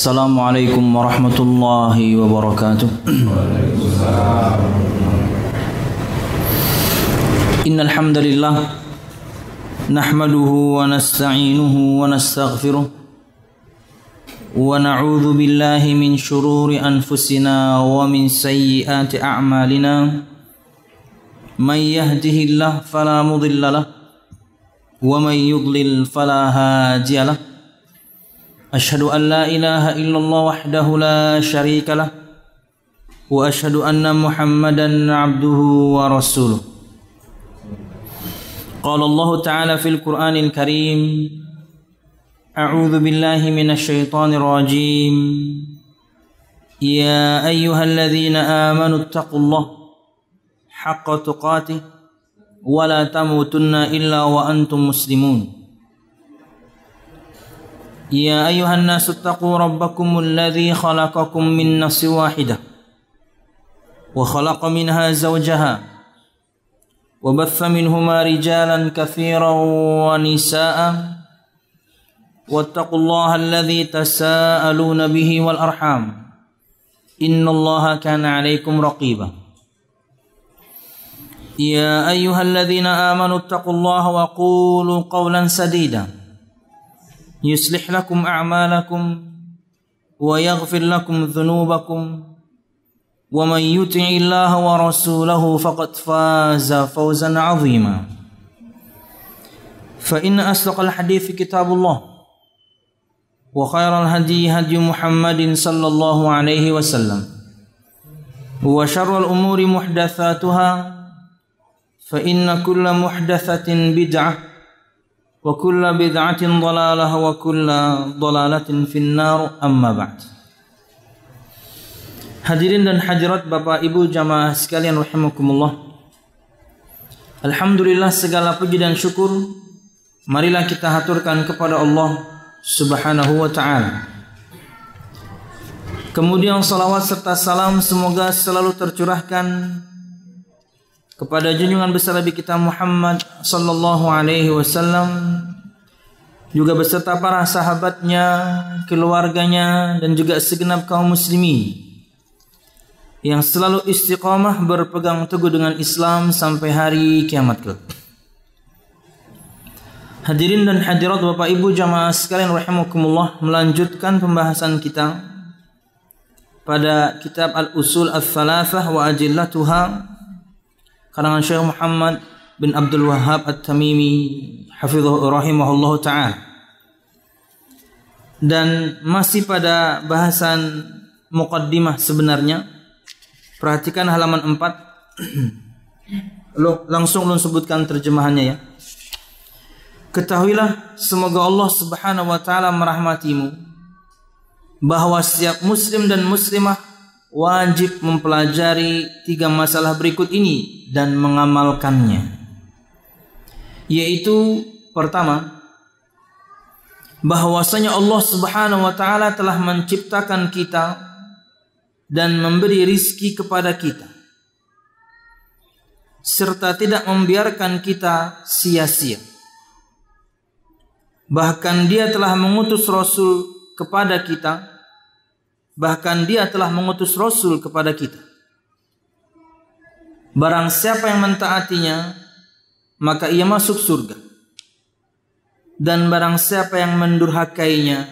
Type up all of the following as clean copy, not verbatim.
Assalamualaikum warahmatullahi wabarakatuh. Innal hamdalillah nahmaduhu wa nasta'inuhu wa nastaghfiruh wa na'udzu billahi min shururi anfusina wa min sayyiati a'malina. May yahdihillahu fala mudilla lahu wa may yudlil fala hadiya lahu. Asyhadu an la ilaha illallah wahdahu la syarika lah wa asyhadu anna Muhammadan abduhu wa rasuluh. Qala Allah Ta'ala fil Qur'anil Karim, A'udzu billahi minasy syaithanir rajim. Ya ayyuhalladzina amanu taqullaha haqqa tuqatih wa la tamutunna illa wa antum muslimun. يا أيها الناس اتقوا ربكم الذي خلقكم من نفس واحدة وخلق منها زوجها وبث منهما رجالا كثيرا ونساء واتقوا الله الذي تساءلون به والأرحام إن الله كان عليكم رقيبا يا أيها الذين آمنوا اتقوا الله وقولوا قولا سديدا يصلح لكم أعمالكم ويغفر لكم ذنوبكم ومن يطع الله ورسوله فقد فاز فوزا عظيما فإن أصدق الحديث كتاب الله وخير الهدي هدي محمد صلى الله عليه وسلم وشر الأمور محدثاتها فإن كل محدثة بدعة wa kullu bid'atin dhalalah wa kullu dhalalatin finnar, amma ba'd. Hadirin dan hadirat Bapak Ibu jamaah sekalian rahimakumullah. Alhamdulillah, segala puji dan syukur marilah kita haturkan kepada Allah Subhanahu wa ta'ala. Kemudian salawat serta salam semoga selalu tercurahkan kepada junjungan besar Nabi kita Muhammad sallallahu alaihi wasallam, juga beserta para sahabatnya, keluarganya, dan juga segenap kaum muslimin yang selalu istiqamah berpegang teguh dengan Islam sampai hari kiamat kelak. Hadirin dan hadirat Bapak Ibu jamaah sekalian rahimakumullah, melanjutkan pembahasan kita pada kitab Al-Usul Ats-Tsalatsah wa Adillatuha karangan Syekh Muhammad bin Abdul Wahhab At-Tamimi hafidhahu rahimahullahu ta'ala. Dan masih pada bahasan muqaddimah sebenarnya. Perhatikan halaman 4. Langsung ulun sebutkan terjemahannya ya. Ketahuilah semoga Allah Subhanahu wa ta'ala merahmatimu bahwa setiap muslim dan muslimah wajib mempelajari 3 masalah berikut ini dan mengamalkannya. Yaitu pertama, bahwasanya Allah Subhanahu wa ta'ala telah menciptakan kita dan memberi rizki kepada kita, serta tidak membiarkan kita sia-sia. Bahkan Dia telah mengutus Rasul kepada kita. Bahkan Dia telah mengutus Rasul kepada kita. Barang siapa yang mentaatinya, maka ia masuk surga. Dan barang siapa yang mendurhakainya,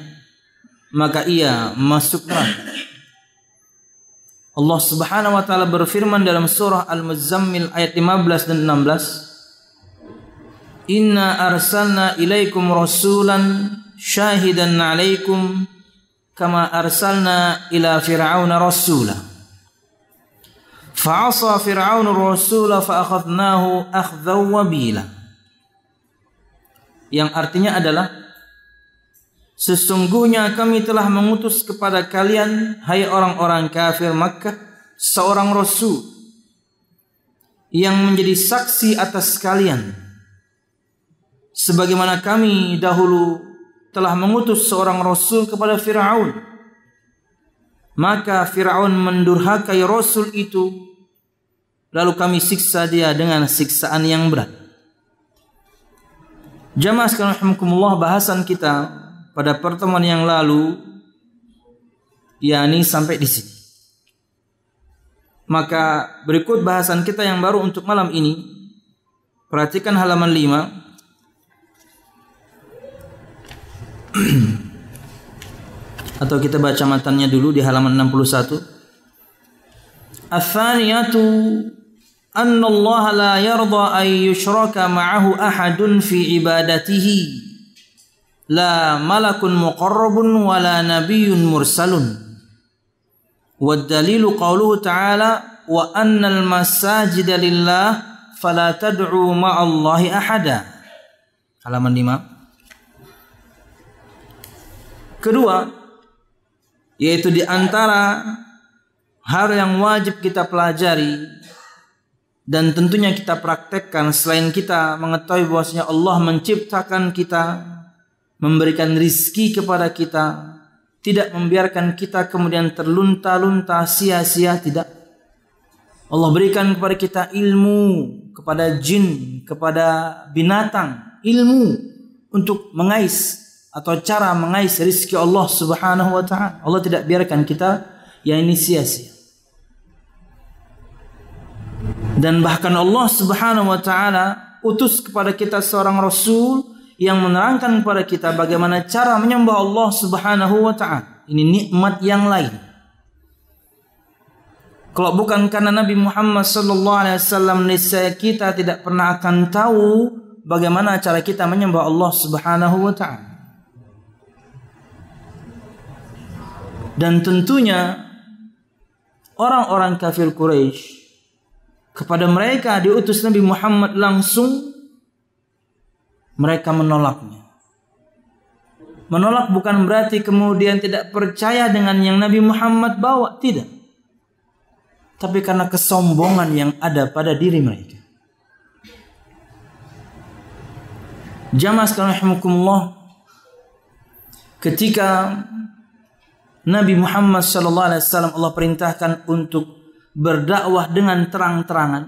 maka ia masuk neraka. Allah Subhanahu wa ta'ala berfirman dalam surah Al-Muzammil ayat 15 dan 16. Inna arsalna ilaikum rasulan syahidan alaikum kama arsalna ila fir'auna rasula fa'asa fir'aunu rasula fa'akhadnahu akhdhan wabila. Yang artinya adalah, sesungguhnya kami telah mengutus kepada kalian, hai orang-orang kafir Makkah, seorang rasul yang menjadi saksi atas kalian, sebagaimana kami dahulu telah mengutus seorang rasul kepada Fir'aun. Maka Fir'aun mendurhakai rasul itu, lalu kami siksa dia dengan siksaan yang berat. Jamaah sekalian rahimakumullah, bahasan kita pada pertemuan yang lalu yakni sampai di sini. Maka berikut bahasan kita yang baru untuk malam ini. Perhatikan halaman 5. Atau kita baca matannya dulu di halaman 61. Ats-tsaniyatu anna Allah la yarda an yushraka ma'ahu ahadun fi ibadatihi, la malakun muqarrabun wa la nabiyyun mursalun. Wad dalilu qauluhu ta'ala wa annal masajida lillah fala tad'u ma'allahi ahada. Halaman 5. Kedua, yaitu di antara hal yang wajib kita pelajari dan tentunya kita praktekkan selain kita mengetahui bahwasanya Allah menciptakan kita, memberikan rizki kepada kita, tidak membiarkan kita kemudian terlunta-lunta sia-sia, tidak. Allah berikan kepada kita ilmu, kepada jin, kepada binatang, ilmu untuk mengais atau cara mengais rizki Allah Subhanahu wa ta'ala. Allah tidak biarkan kita yang ini sia-sia. Dan bahkan Allah Subhanahu wa ta'ala utus kepada kita seorang rasul yang menerangkan kepada kita bagaimana cara menyembah Allah Subhanahu wa ta'ala. Ini nikmat yang lain. Kalau bukan karena Nabi Muhammad sallallahu alaihi wasallam, niscaya kita tidak pernah akan tahu bagaimana cara kita menyembah Allah Subhanahu wa ta'ala. Dan tentunya orang-orang kafir Quraisy, kepada mereka diutus Nabi Muhammad langsung, mereka menolaknya. Menolak bukan berarti kemudian tidak percaya dengan yang Nabi Muhammad bawa, tidak. Tapi karena kesombongan yang ada pada diri mereka. Jamaah sekalian rahimakumullah, ketika Nabi Muhammad sallallahu alaihi wasallam Allah perintahkan untuk berdakwah dengan terang-terangan.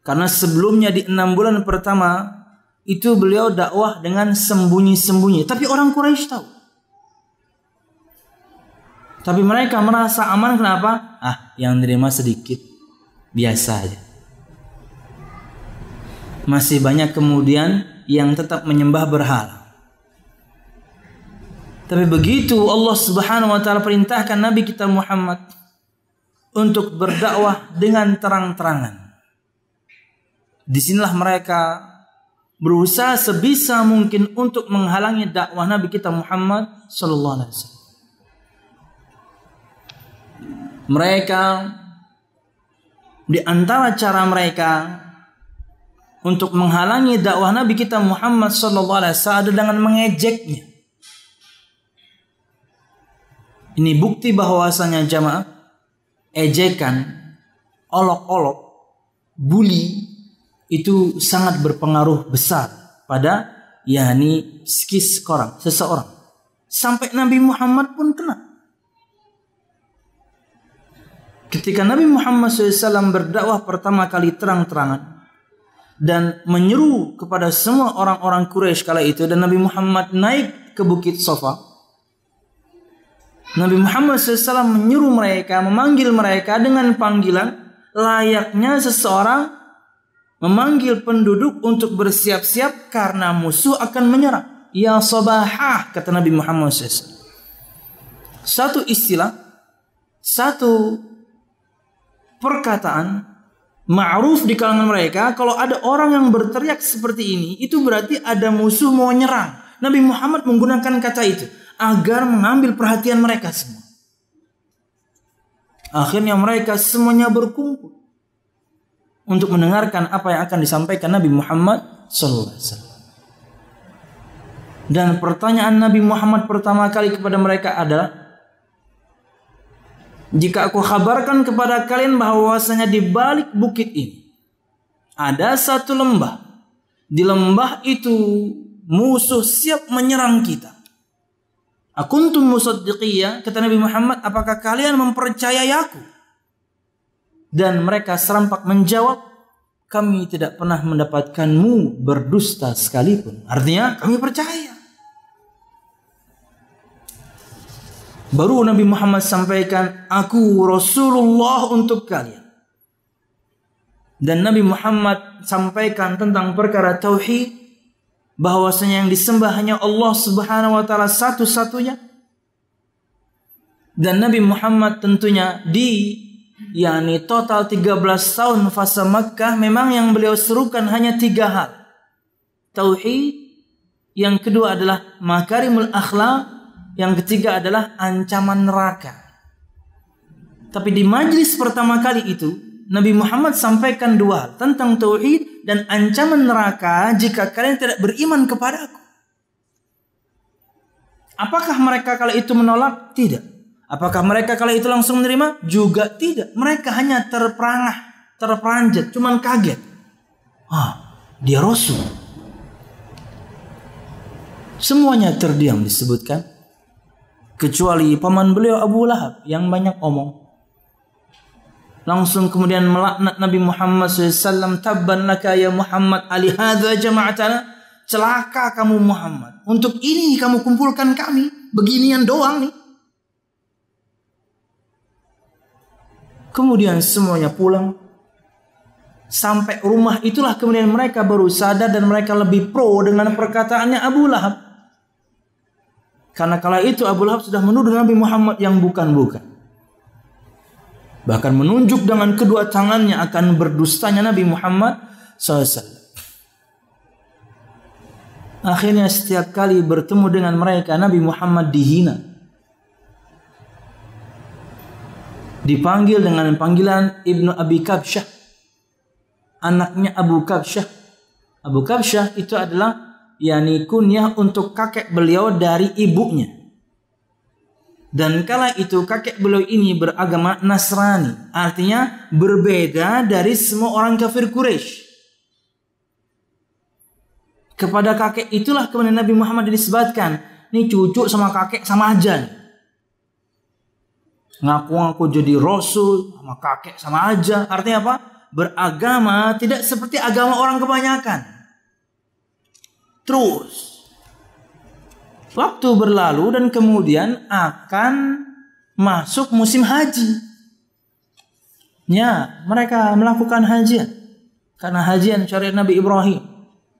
Karena sebelumnya di 6 bulan pertama itu beliau dakwah dengan sembunyi-sembunyi, tapi orang Quraisy tahu. Tapi mereka merasa aman, kenapa? Yang nerima sedikit, biasa aja. Masih banyak kemudian yang tetap menyembah berhala. Tapi begitu Allah Subhanahu wa ta'ala perintahkan Nabi kita Muhammad untuk berdakwah dengan terang-terangan, disinilah mereka berusaha sebisa mungkin untuk menghalangi dakwah Nabi kita Muhammad sallallahu alaihi wasallam. Mereka, di antara cara mereka untuk menghalangi dakwah Nabi kita Muhammad sallallahu alaihi wasallam dengan mengejeknya. Ini bukti bahwasanya jamaah, ejekan, olok-olok, bully itu sangat berpengaruh besar pada yakni psikis seseorang. Sampai Nabi Muhammad pun kena. Ketika Nabi Muhammad SAW berdakwah pertama kali terang-terangan dan menyeru kepada semua orang-orang Quraisy kala itu, dan Nabi Muhammad naik ke Bukit Safa, Nabi Muhammad SAW menyuruh mereka, memanggil mereka dengan panggilan layaknya seseorang memanggil penduduk untuk bersiap-siap karena musuh akan menyerang. Ya sabahah, kata Nabi Muhammad SAW. Satu istilah, satu perkataan ma'ruf di kalangan mereka. Kalau ada orang yang berteriak seperti ini, itu berarti ada musuh mau nyerang. Nabi Muhammad menggunakan kata itu agar mengambil perhatian mereka semua. Akhirnya mereka semuanya berkumpul untuk mendengarkan apa yang akan disampaikan Nabi Muhammad sallallahu alaihi wasallam. Dan pertanyaan Nabi Muhammad pertama kali kepada mereka adalah, jika aku kabarkan kepada kalian bahwasanya di balik bukit ini ada satu lembah, di lembah itu musuh siap menyerang kita, akuntum musaddiqiyya, kata Nabi Muhammad, apakah kalian mempercayai aku? Dan mereka serampak menjawab, kami tidak pernah mendapatkanmu berdusta sekalipun. Artinya kami percaya. Baru Nabi Muhammad sampaikan, aku Rasulullah untuk kalian. Dan Nabi Muhammad sampaikan tentang perkara tauhid, bahwasanya yang disembah hanya Allah Subhanahu wa taala satu-satunya. Dan Nabi Muhammad tentunya total 13 tahun fase Makkah, memang yang beliau serukan hanya 3 hal. Tauhid, yang kedua adalah makarimul akhlak, yang ketiga adalah ancaman neraka. Tapi di majlis pertama kali itu Nabi Muhammad sampaikan 2 hal tentang tauhid dan ancaman neraka jika kalian tidak beriman kepadaku. Apakah mereka kala itu menolak? Tidak. Apakah mereka kala itu langsung menerima? Juga tidak. Mereka hanya terperanjat, cuman kaget. Dia Rasul. Semuanya terdiam disebutkan, kecuali paman beliau Abu Lahab yang banyak omong. Langsung kemudian melaknat Nabi Muhammad SAW. Tabban laka ya Muhammad, alihadza jama'atana. Celaka kamu Muhammad, untuk ini kamu kumpulkan kami, beginian doang nih. Kemudian semuanya pulang. Sampai rumah itulah kemudian mereka baru sadar dan mereka lebih pro dengan perkataannya Abu Lahab. Karena kala itu Abu Lahab sudah menuduh Nabi Muhammad yang bukan-bukan. Bahkan menunjuk dengan kedua tangannya akan berdustanya Nabi Muhammad SAW. Akhirnya setiap kali bertemu dengan mereka, Nabi Muhammad dihina. Dipanggil dengan panggilan Ibnu Abi Kabsyah, anaknya Abu Kabsyah. Abu Kabsyah itu adalah kunyah untuk kakek beliau dari ibunya. Dan kala itu kakek beliau ini beragama Nasrani, artinya berbeda dari semua orang kafir Quraisy. Kepada kakek itulah kemudian Nabi Muhammad dinisbatkan, ini cucu sama kakek sama aja. Ngaku-ngaku jadi Rasul, sama kakek sama aja. Artinya apa? Beragama tidak seperti agama orang kebanyakan. Terus waktu berlalu dan kemudian akan masuk musim haji. Mereka melakukan hajian. Karena hajian syariat Nabi Ibrahim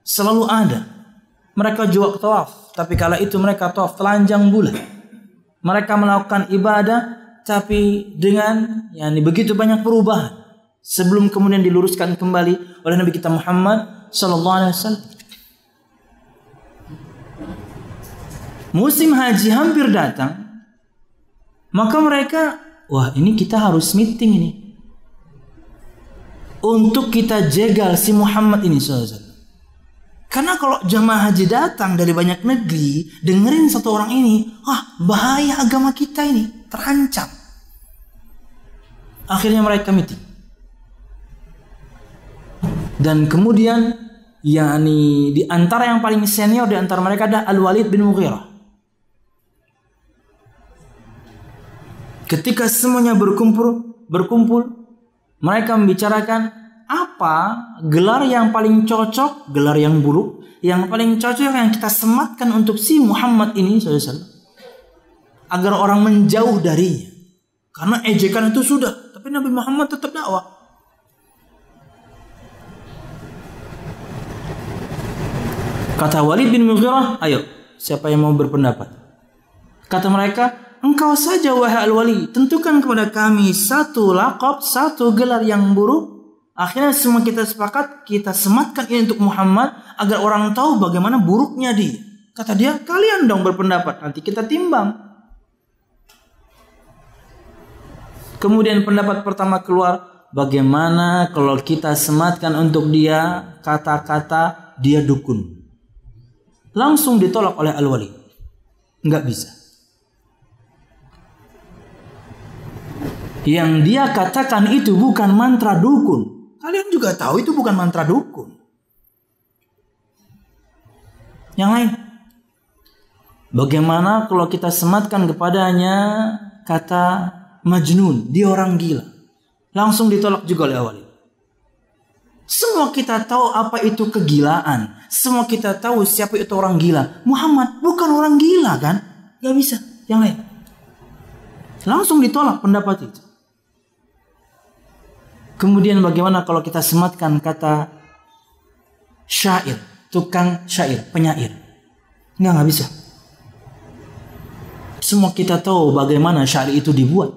selalu ada. Mereka juga tawaf, tapi kala itu mereka tawaf telanjang bulan. Mereka melakukan ibadah, tapi dengan begitu banyak perubahan sebelum kemudian diluruskan kembali oleh Nabi kita Muhammad sallallahu alaihi wasallam. Musim haji hampir datang, maka mereka, ini kita harus meeting ini untuk kita jegal si Muhammad ini sallallahu. Karena kalau jamaah haji datang dari banyak negeri, dengerin satu orang ini, bahaya agama kita ini, terancam. Akhirnya mereka meeting. Dan kemudian, di antara yang paling senior di antara mereka adalah Al-Walid bin Mughirah. Ketika semuanya berkumpul, mereka membicarakan, apa gelar yang paling cocok, gelar yang buruk, yang paling cocok yang kita sematkan untuk si Muhammad ini SAW, agar orang menjauh darinya. Karena ejekan itu sudah, tapi Nabi Muhammad tetap dakwah. Kata Walid bin Mughirah, ayo, siapa yang mau berpendapat? Kata mereka, engkau saja wahai Al-Walid, tentukan kepada kami satu laqab, satu gelar yang buruk. Akhirnya semua kita sepakat, kita sematkan ini untuk Muhammad agar orang tahu bagaimana buruknya dia. Kata dia, kalian dong berpendapat, nanti kita timbang. Kemudian pendapat pertama keluar, bagaimana kalau kita sematkan untuk dia kata-kata dia dukun. Langsung ditolak oleh Al-Walid. Enggak bisa. Yang dia katakan itu bukan mantra dukun. Kalian juga tahu itu bukan mantra dukun. Yang lain, bagaimana kalau kita sematkan kepadanya kata majnun, dia orang gila. Langsung ditolak juga oleh Walid. Semua kita tahu apa itu kegilaan. Semua kita tahu siapa itu orang gila. Muhammad bukan orang gila kan? Gak bisa. Yang lain. Langsung ditolak pendapat itu. Kemudian bagaimana kalau kita sematkan kata syair, tukang syair, penyair? Nggak bisa. Semua kita tahu bagaimana syair itu dibuat.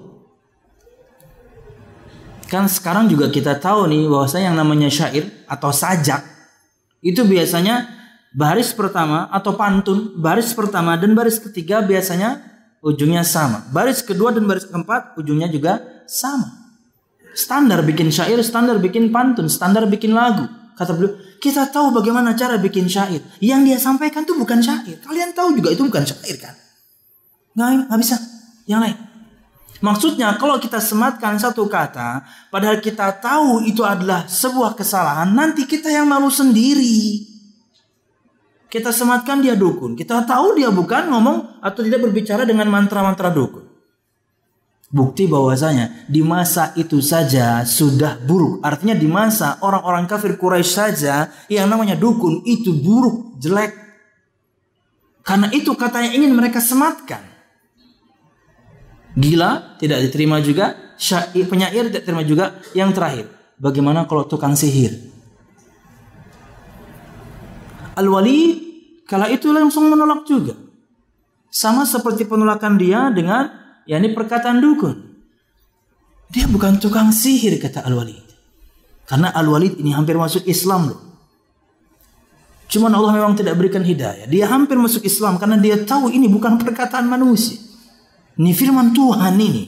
Kan sekarang juga kita tahu nih bahwasanya yang namanya syair atau sajak itu biasanya baris pertama atau pantun, baris pertama dan baris ketiga biasanya ujungnya sama. Baris kedua dan baris keempat ujungnya juga sama. Standar bikin syair, standar bikin pantun, standar bikin lagu. Kata beliau, kita tahu bagaimana cara bikin syair. Yang dia sampaikan itu bukan syair. Kalian tahu juga itu bukan syair kan? Nggak bisa. Yang lain. Maksudnya kalau kita sematkan satu kata, padahal kita tahu itu adalah sebuah kesalahan, nanti kita yang malu sendiri. Kita sematkan dia dukun. Kita tahu dia bukan ngomong atau tidak berbicara dengan mantra-mantra dukun. Bukti bahwasanya di masa itu saja sudah buruk. Artinya di masa orang-orang kafir Quraisy saja yang namanya dukun itu buruk, jelek. Karena itu katanya ingin mereka sematkan. Gila tidak diterima juga, penyair tidak diterima juga. Yang terakhir, bagaimana kalau tukang sihir? Al-Walid kala itu langsung menolak juga. Sama seperti penolakan dia dengan yakni perkataan dukun. Dia bukan tukang sihir, kata Al-Walid. Karena Al-Walid ini hampir masuk Islam loh. Cuman Allah memang tidak berikan hidayah. Dia hampir masuk Islam karena dia tahu ini bukan perkataan manusia. Ini firman Tuhan ini.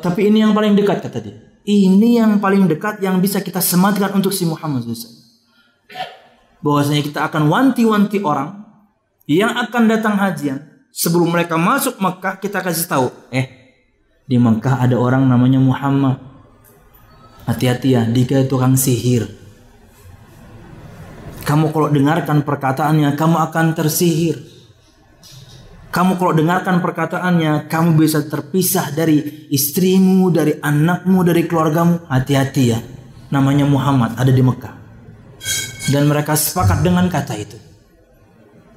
Tapi ini yang paling dekat, kata dia. Ini yang paling dekat yang bisa kita sematkan untuk si Muhammad SAW. Bahwasanya kita akan wanti-wanti orang yang akan datang hajian. Sebelum mereka masuk Mekah, kita kasih tahu, di Mekah ada orang namanya Muhammad. Hati-hati ya, dia tukang sihir. Kamu kalau dengarkan perkataannya, kamu akan tersihir. Kamu kalau dengarkan perkataannya, kamu bisa terpisah dari istrimu, dari anakmu, dari keluargamu. Hati-hati ya, namanya Muhammad ada di Mekah. Dan mereka sepakat dengan kata itu.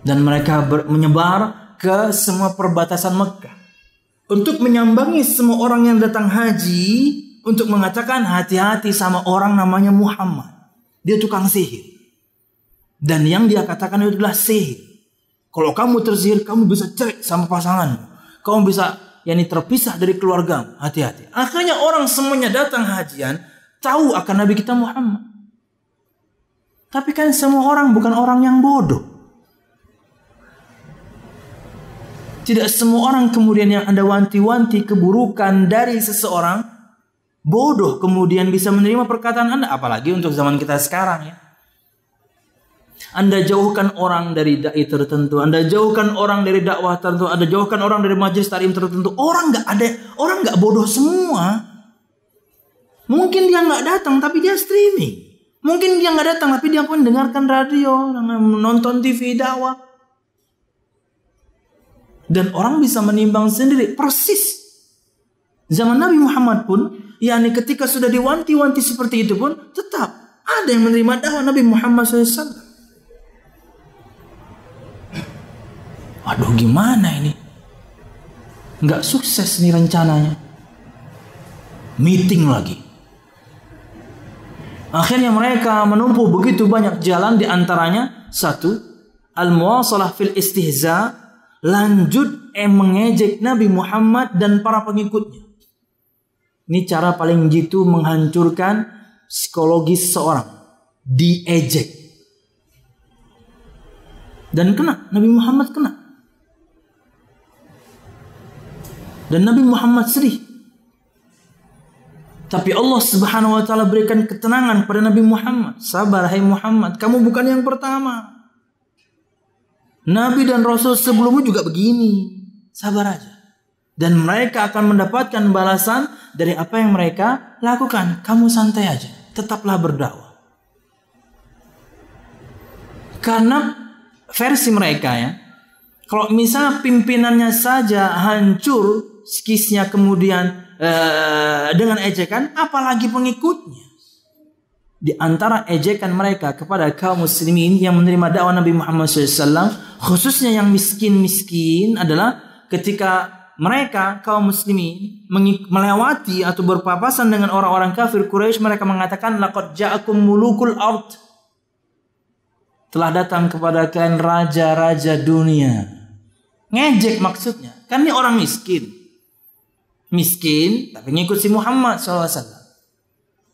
Dan mereka menyebar ke semua perbatasan Mekah untuk menyambangi semua orang yang datang haji, untuk mengatakan hati-hati sama orang namanya Muhammad. Dia tukang sihir. Dan yang dia katakan itu adalah sihir. Kalau kamu tersihir, kamu bisa cerai sama pasanganmu. Kamu bisa terpisah dari keluargamu. Hati-hati. Akhirnya orang semuanya datang hajian tahu akan Nabi kita Muhammad. Tapi kan semua orang bukan orang yang bodoh. Tidak semua orang kemudian yang Anda wanti-wanti keburukan dari seseorang bodoh kemudian bisa menerima perkataan Anda. Apalagi untuk zaman kita sekarang ya. Anda jauhkan orang dari dai tertentu, Anda jauhkan orang dari dakwah tertentu, Anda jauhkan orang dari majelis taklim tertentu. Orang nggak bodoh semua. Mungkin dia nggak datang tapi dia streaming. Mungkin dia nggak datang tapi dia pun dengarkan radio, nonton TV dakwah. Dan orang bisa menimbang sendiri persis. Zaman Nabi Muhammad pun, ketika sudah diwanti-wanti seperti itu pun, tetap ada yang menerima dakwah Nabi Muhammad SAW. Waduh, gimana ini? Nggak sukses nih rencananya. Meeting lagi. Akhirnya mereka menempuh begitu banyak jalan, di antaranya satu, al-muwasalah fil istihza. Lanjut mengejek Nabi Muhammad dan para pengikutnya. Ini cara paling jitu menghancurkan psikologis seorang. Diejek. Dan kena. Nabi Muhammad kena. Dan Nabi Muhammad sedih. Tapi Allah Subhanahu wa ta'ala berikan ketenangan pada Nabi Muhammad. Sabar hai Muhammad, kamu bukan yang pertama. Nabi dan Rasul sebelumnya juga begini. Sabar aja. Dan mereka akan mendapatkan balasan dari apa yang mereka lakukan. Kamu santai aja. Tetaplah berdakwah. Karena versi mereka ya. Kalau misalnya pimpinannya saja hancur, skisnya kemudian dengan ejekan, apalagi pengikutnya. Di antara ejekan mereka kepada kaum muslimin yang menerima dakwah Nabi Muhammad SAW, khususnya yang miskin-miskin, adalah ketika mereka kaum muslimin melewati atau berpapasan dengan orang-orang kafir Quraisy, mereka mengatakan laqad ja'akum mulukul ard, telah datang kepada kalian raja-raja dunia. Ngejek maksudnya, kan ini orang miskin tapi ngikut si Muhammad SAW.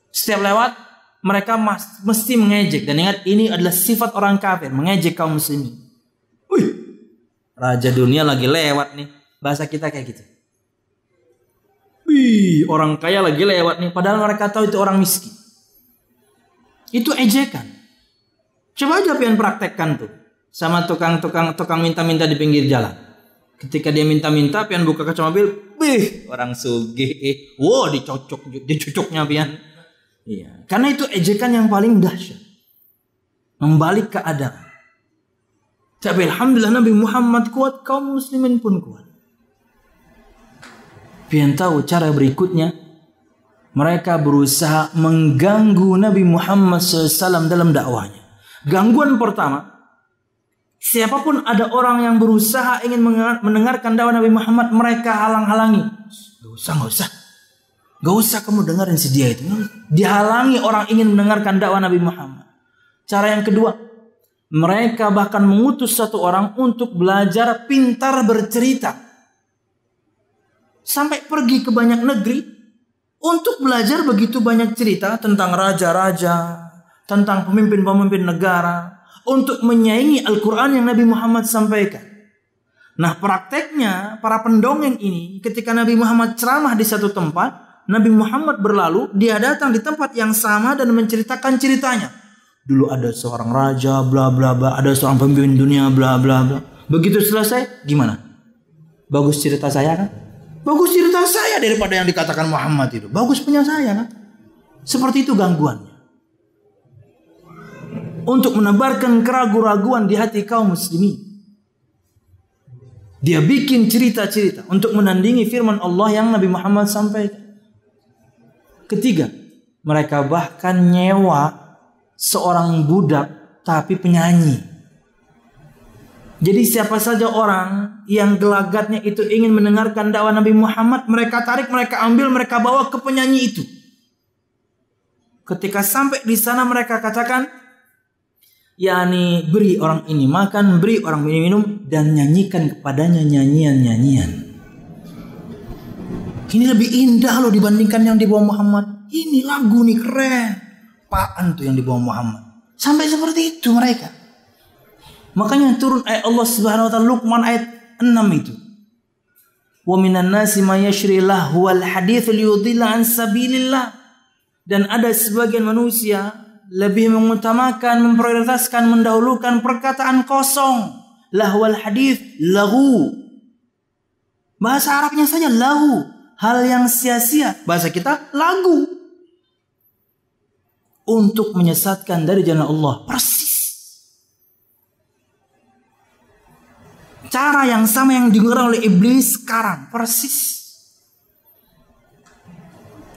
Setiap lewat mereka mesti mengejek, dan ingat ini adalah sifat orang kafir, mengejek kaum muslimin. Wih, raja dunia lagi lewat nih. Bahasa kita kayak gitu. Wih, orang kaya lagi lewat nih. Padahal mereka tahu itu orang miskin. Itu ejekan. Coba aja pian praktekkan tuh sama tukang minta-minta di pinggir jalan. Ketika dia minta-minta, pian buka kaca mobil, wih, orang sugih. Wow, dicocoknya pian. Iya, karena itu ejekan yang paling dahsyat. Membalik keadaan. Tapi alhamdulillah Nabi Muhammad kuat, kaum muslimin pun kuat. Pian tahu cara berikutnya, mereka berusaha mengganggu Nabi Muhammad SAW dalam dakwahnya. Gangguan pertama, siapapun ada orang yang berusaha ingin mendengarkan dakwah Nabi Muhammad, mereka halang-halangi. Gak usah kamu dengerin si dia itu. Dihalangi orang ingin mendengarkan dakwah Nabi Muhammad. Cara yang kedua, mereka bahkan mengutus satu orang untuk belajar pintar bercerita. Sampai pergi ke banyak negeri untuk belajar begitu banyak cerita tentang raja-raja, tentang pemimpin-pemimpin negara, untuk menyaingi Al-Quran yang Nabi Muhammad sampaikan. Nah, prakteknya para pendongeng ini, ketika Nabi Muhammad ceramah di satu tempat, Nabi Muhammad berlalu, dia datang di tempat yang sama dan menceritakan ceritanya. Dulu ada seorang raja, bla bla bla, ada seorang pemimpin dunia, bla bla bla. Begitu selesai, gimana? Bagus cerita saya kan? Bagus cerita saya daripada yang dikatakan Muhammad itu. Bagus punya saya kan? Seperti itu gangguannya. Untuk menebarkan keraguan-raguan di hati kaum muslimin. Dia bikin cerita-cerita untuk menandingi firman Allah yang Nabi Muhammad sampaikan. Ketiga, mereka bahkan nyewa seorang budak tapi penyanyi. Jadi siapa saja orang yang gelagatnya itu ingin mendengarkan dakwah Nabi Muhammad, mereka tarik, mereka ambil, mereka bawa ke penyanyi itu. Ketika sampai di sana mereka katakan, yakni beri orang ini makan, beri orang ini minum, dan nyanyikan kepadanya nyanyian-nyanyian. Ini lebih indah loh dibandingkan yang dibawa Muhammad. Ini lagu nih keren. Apaan tuh yang dibawa Muhammad? Sampai seperti itu mereka. Makanya turun ayat Allah Subhanahu wa taala Luqman ayat 6 itu. Wa minan nasi may yashri lahwal hadits liyudilla an sabilillah. Dan ada sebagian manusia lebih mengutamakan, memprioritaskan, mendahulukan perkataan kosong. Lahwal hadits, lahu. Bahasa Arabnya saja lahu. Hal yang sia-sia. Bahasa kita lagu. Untuk menyesatkan dari jalan Allah. Persis. Cara yang sama yang digunakan oleh iblis sekarang. Persis.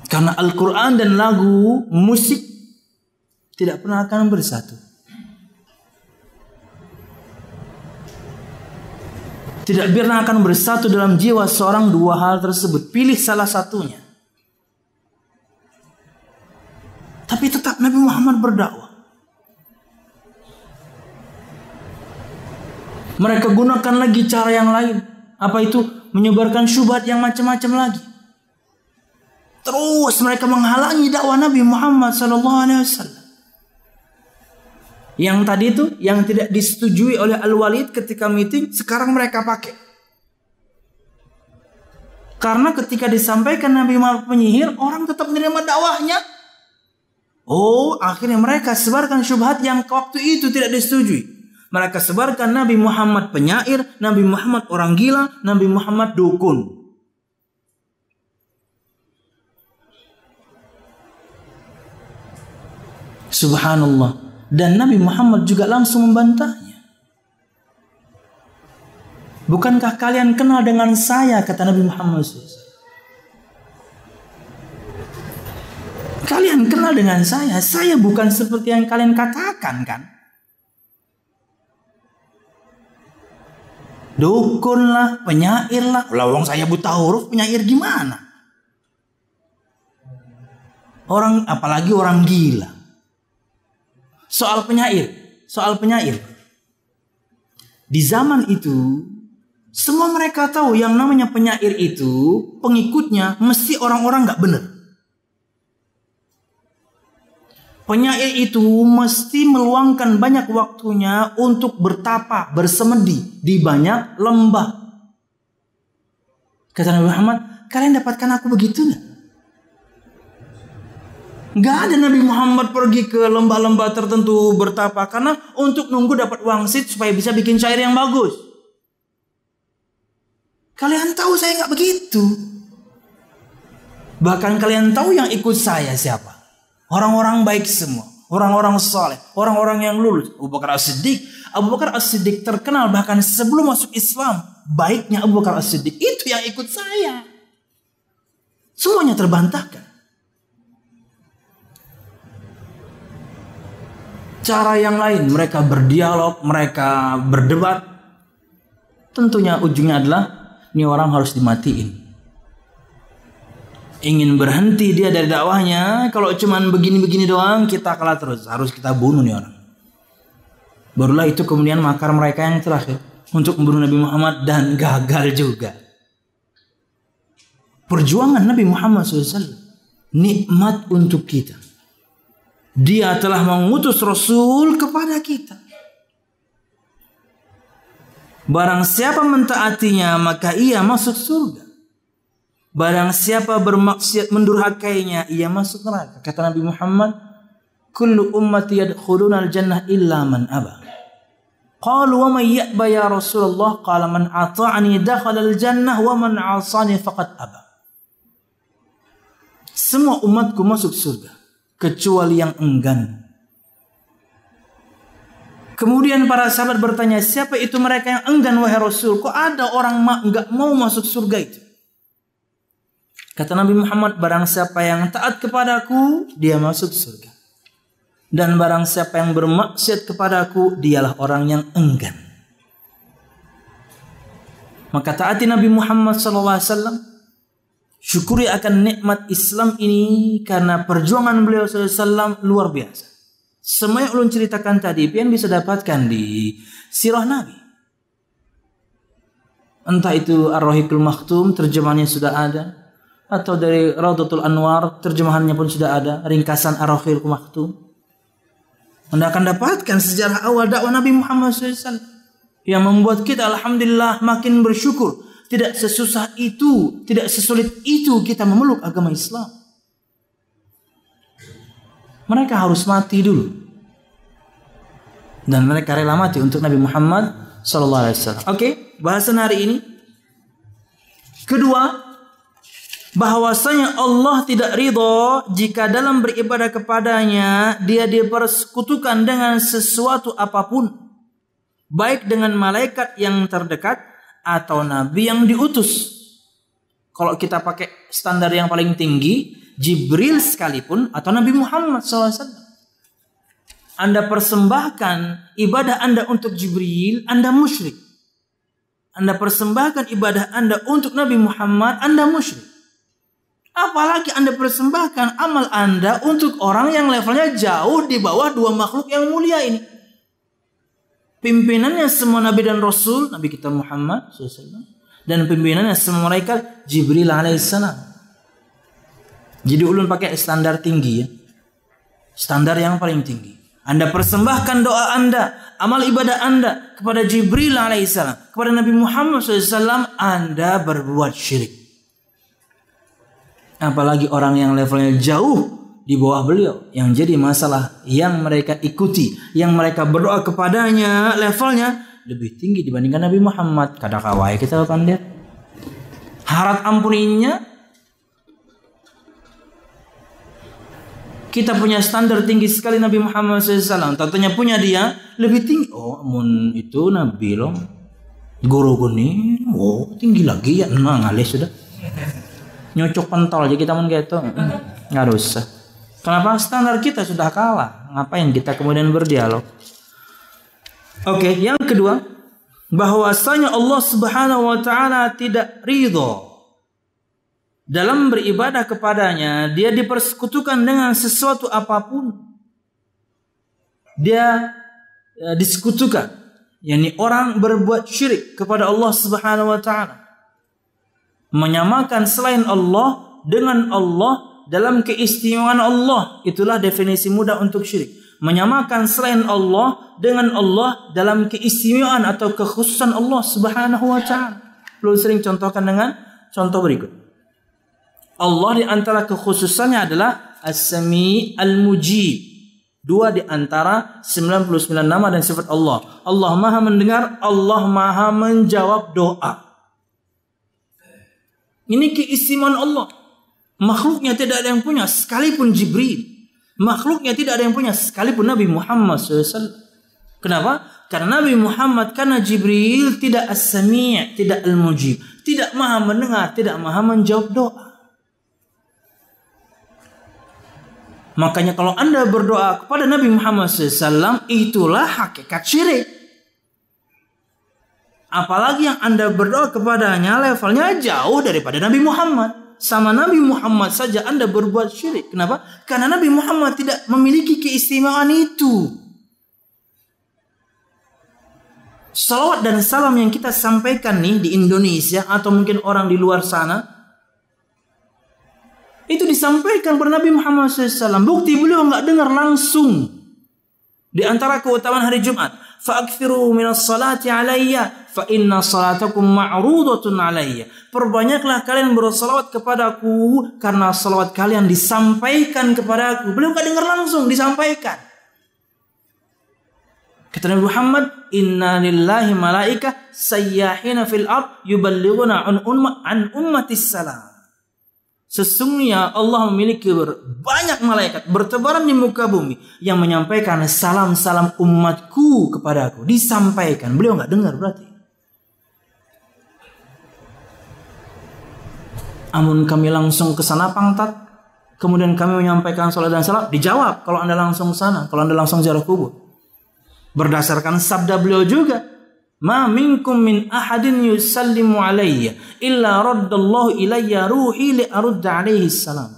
Karena Al-Quran dan lagu, musik tidak pernah akan bersatu. Tidak pernah akan bersatu dalam jiwa seorang dua hal tersebut. Pilih salah satunya. Tapi tetap Nabi Muhammad berdakwah. Mereka gunakan lagi cara yang lain. Apa itu? Menyebarkan syubhat yang macam-macam lagi. Terus mereka menghalangi dakwah Nabi Muhammad SAW. Yang tadi itu, yang tidak disetujui oleh Al-Walid ketika meeting, sekarang mereka pakai. Karena ketika disampaikan Nabi Muhammad penyihir, orang tetap menerima dakwahnya. Oh, akhirnya mereka sebarkan syubhat yang waktu itu tidak disetujui. Mereka sebarkan Nabi Muhammad penyair, Nabi Muhammad orang gila, Nabi Muhammad dukun. Subhanallah. Dan Nabi Muhammad juga langsung membantahnya. Bukankah kalian kenal dengan saya, kata Nabi Muhammad SAW. Kalian kalian kenal dengan saya bukan seperti yang kalian katakan kan? Dukun lah, penyair lah. Lawang saya buta huruf, penyair gimana? Orang, apalagi orang gila. Soal penyair. Di zaman itu, semua mereka tahu yang namanya penyair itu, pengikutnya mesti orang-orang gak benar. Penyair itu mesti meluangkan banyak waktunya untuk bertapa, bersemedi di banyak lembah. Kata Nabi Muhammad, kalian dapatkan aku begitu nggak? Nggak ada Nabi Muhammad pergi ke lembah-lembah tertentu bertapa karena untuk nunggu dapat wangsit supaya bisa bikin syair yang bagus. Kalian tahu saya nggak begitu. Bahkan kalian tahu yang ikut saya siapa? Orang-orang baik semua, orang-orang saleh, orang-orang yang lulus. Abu Bakar As-Siddiq terkenal bahkan sebelum masuk Islam. Baiknya Abu Bakar As-Siddiq itu yang ikut saya. Semuanya terbantahkan. Cara yang lain, mereka berdialog, mereka berdebat. Tentunya ujungnya adalah ini orang harus dimatiin. Ingin berhenti dia dari dakwahnya, kalau cuman begini-begini doang kita kalah terus, harus kita bunuh nih orang. Barulah itu kemudian makar mereka yang terakhir untuk membunuh Nabi Muhammad dan gagal juga. Perjuangan Nabi Muhammad SAW nikmat untuk kita. Dia telah mengutus Rasul kepada kita. Barang siapa mentaatinya maka ia masuk surga. Barang siapa bermaksiat mendurhakainya ia masuk neraka. Kata Nabi Muhammad, kullu ummati yadkhuluna al-jannah illa man aba. Qalu wa man ya'ba ya Rasulullah? Qala man ata'ani dakhala al-jannah wa man 'asani faqad aba. Semua umatku masuk surga kecuali yang enggan. Kemudian para sahabat bertanya, siapa itu mereka yang enggan wahai Rasul? Kok ada orang enggak mau masuk surga itu? Kata Nabi Muhammad, barang siapa yang taat kepadaku, dia masuk surga. Dan barang siapa yang bermaksiat kepadaku, dialah orang yang enggan. Maka taati Nabi Muhammad SAW. Syukuri akan nikmat Islam ini karena perjuangan beliau SAW luar biasa. Semua yang ulun ceritakan tadi, pian bisa dapatkan di sirah Nabi. Entah itu Ar-Rahiqul Maktum, terjemahannya sudah ada. Atau dari Raudatul Anwar, terjemahannya pun sudah ada. Ringkasan Ar-Rahiqul Maktum. Anda akan dapatkan sejarah awal dakwah Nabi Muhammad SAW. Yang membuat kita alhamdulillah makin bersyukur. Tidak sesusah itu, tidak sesulit itu kita memeluk agama Islam. Mereka harus mati dulu. Dan mereka rela mati untuk Nabi Muhammad SAW. Oke, bahasan hari ini. Kedua, bahwasanya Allah tidak ridha jika dalam beribadah kepadanya dia dipersekutukan dengan sesuatu apapun, baik dengan malaikat yang terdekat atau nabi yang diutus. Kalau kita pakai standar yang paling tinggi, Jibril sekalipun atau Nabi Muhammad SAW. Anda persembahkan ibadah Anda untuk Jibril, Anda musyrik. Anda persembahkan ibadah Anda untuk Nabi Muhammad, Anda musyrik. Apalagi Anda persembahkan amal Anda untuk orang yang levelnya jauh di bawah dua makhluk yang mulia ini. Pimpinannya semua Nabi dan Rasul, Nabi kita Muhammad SAW. Dan pimpinannya semua mereka Jibril alaihissalam. Jadi ulun pakai standar tinggi ya. Standar yang paling tinggi. Anda persembahkan doa Anda, amal ibadah Anda kepada Jibril alaihissalam, kepada Nabi Muhammad SAW, Anda berbuat syirik. Apalagi orang yang levelnya jauh di bawah beliau, yang jadi masalah yang mereka ikuti, yang mereka berdoa kepadanya levelnya lebih tinggi dibandingkan Nabi Muhammad. Kada kawai kita akan lihat harap ampuninya. Kita punya standar tinggi sekali Nabi Muhammad SAW. Tentunya punya dia lebih tinggi. Oh, amun itu Nabi loh, guru kuni, oh tinggi lagi ya. Nah ngalih sudah. Nyocok pentol aja kita mun gitu. Nggak usah. Kenapa? Standar kita sudah kalah. Ngapain kita kemudian berdialog? Oke, yang kedua, bahwasanya Allah Subhanahu wa taala tidak ridho dalam beribadah kepadanya, dia dipersekutukan dengan sesuatu apapun. Dia disekutukan, yakni orang berbuat syirik kepada Allah Subhanahu wa taala. Menyamakan selain Allah dengan Allah dalam keistimewaan Allah. Itulah definisi mudah untuk syirik. Menyamakan selain Allah dengan Allah dalam keistimewaan atau kekhususan Allah Subhanahu wa taala. Perlu sering contohkan dengan contoh berikut. Allah di antara kekhususannya adalah As-Sami' Al-Mujib. 2 di antara 99 nama dan sifat Allah. Allah Maha mendengar, Allah Maha menjawab doa. Ini keistimewaan Allah. Makhluknya tidak ada yang punya, sekalipun Jibril. Makhluknya tidak ada yang punya, sekalipun Nabi Muhammad SAW. Kenapa? Karena Nabi Muhammad, karena Jibril tidak As-Sami', tidak Al-Mujib. Tidak Maha mendengar, tidak Maha menjawab doa. Makanya kalau Anda berdoa kepada Nabi Muhammad SAW, itulah hakikat syirik. Apalagi yang Anda berdoa kepadanya levelnya jauh daripada Nabi Muhammad. Sama Nabi Muhammad saja Anda berbuat syirik. Kenapa? Karena Nabi Muhammad tidak memiliki keistimewaan itu. Salawat dan salam yang kita sampaikan nih di Indonesia atau mungkin orang di luar sana, itu disampaikan kepada Nabi Muhammad SAW. Bukti beliau nggak dengar langsung. Di antara keutamaan hari Jumat, fa'akthiru minas salati alayya fa inna salatakum ma'rudatun alayya. Perbanyaklah kalian bersalawat kepadaku karena salawat kalian disampaikan kepadaku. Beliau nggak dengar langsung, disampaikan. Kata Nabi Muhammad, inna lillahi malaika sayyahina fil ard yuballighuna an ummatis salam. Sesungguhnya Allah memiliki banyak malaikat bertebaran di muka bumi yang menyampaikan salam-salam umatku kepadaku. Disampaikan. Beliau nggak dengar berarti. Amun kami langsung ke sana pangtat, kemudian kami menyampaikan salat dan salam, dijawab kalau Anda langsung sana, kalau Anda langsung ziarah kubur. Berdasarkan sabda beliau juga, ma minkum min ahadin yusallimu alayya illa raddallahu ilayya ruhi li arudda alaihi salam.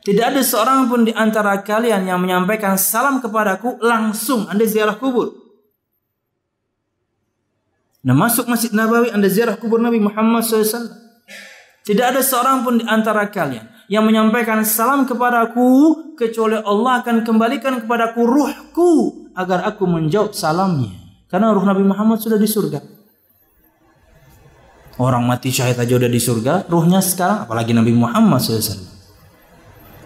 Tidak ada seorang pun di antara kalian yang menyampaikan salam kepadaku langsung Anda ziarah kubur. Nah, masuk Masjid Nabawi Anda ziarah kubur Nabi Muhammad SAW. Tidak ada seorang pun di antara kalian yang menyampaikan salam kepadaku kecuali Allah akan kembalikan kepadaku ruhku agar aku menjawab salamnya. Karena ruh Nabi Muhammad sudah di surga. Orang mati syahid aja udah di surga, ruhnya sekarang apalagi Nabi Muhammad SAW.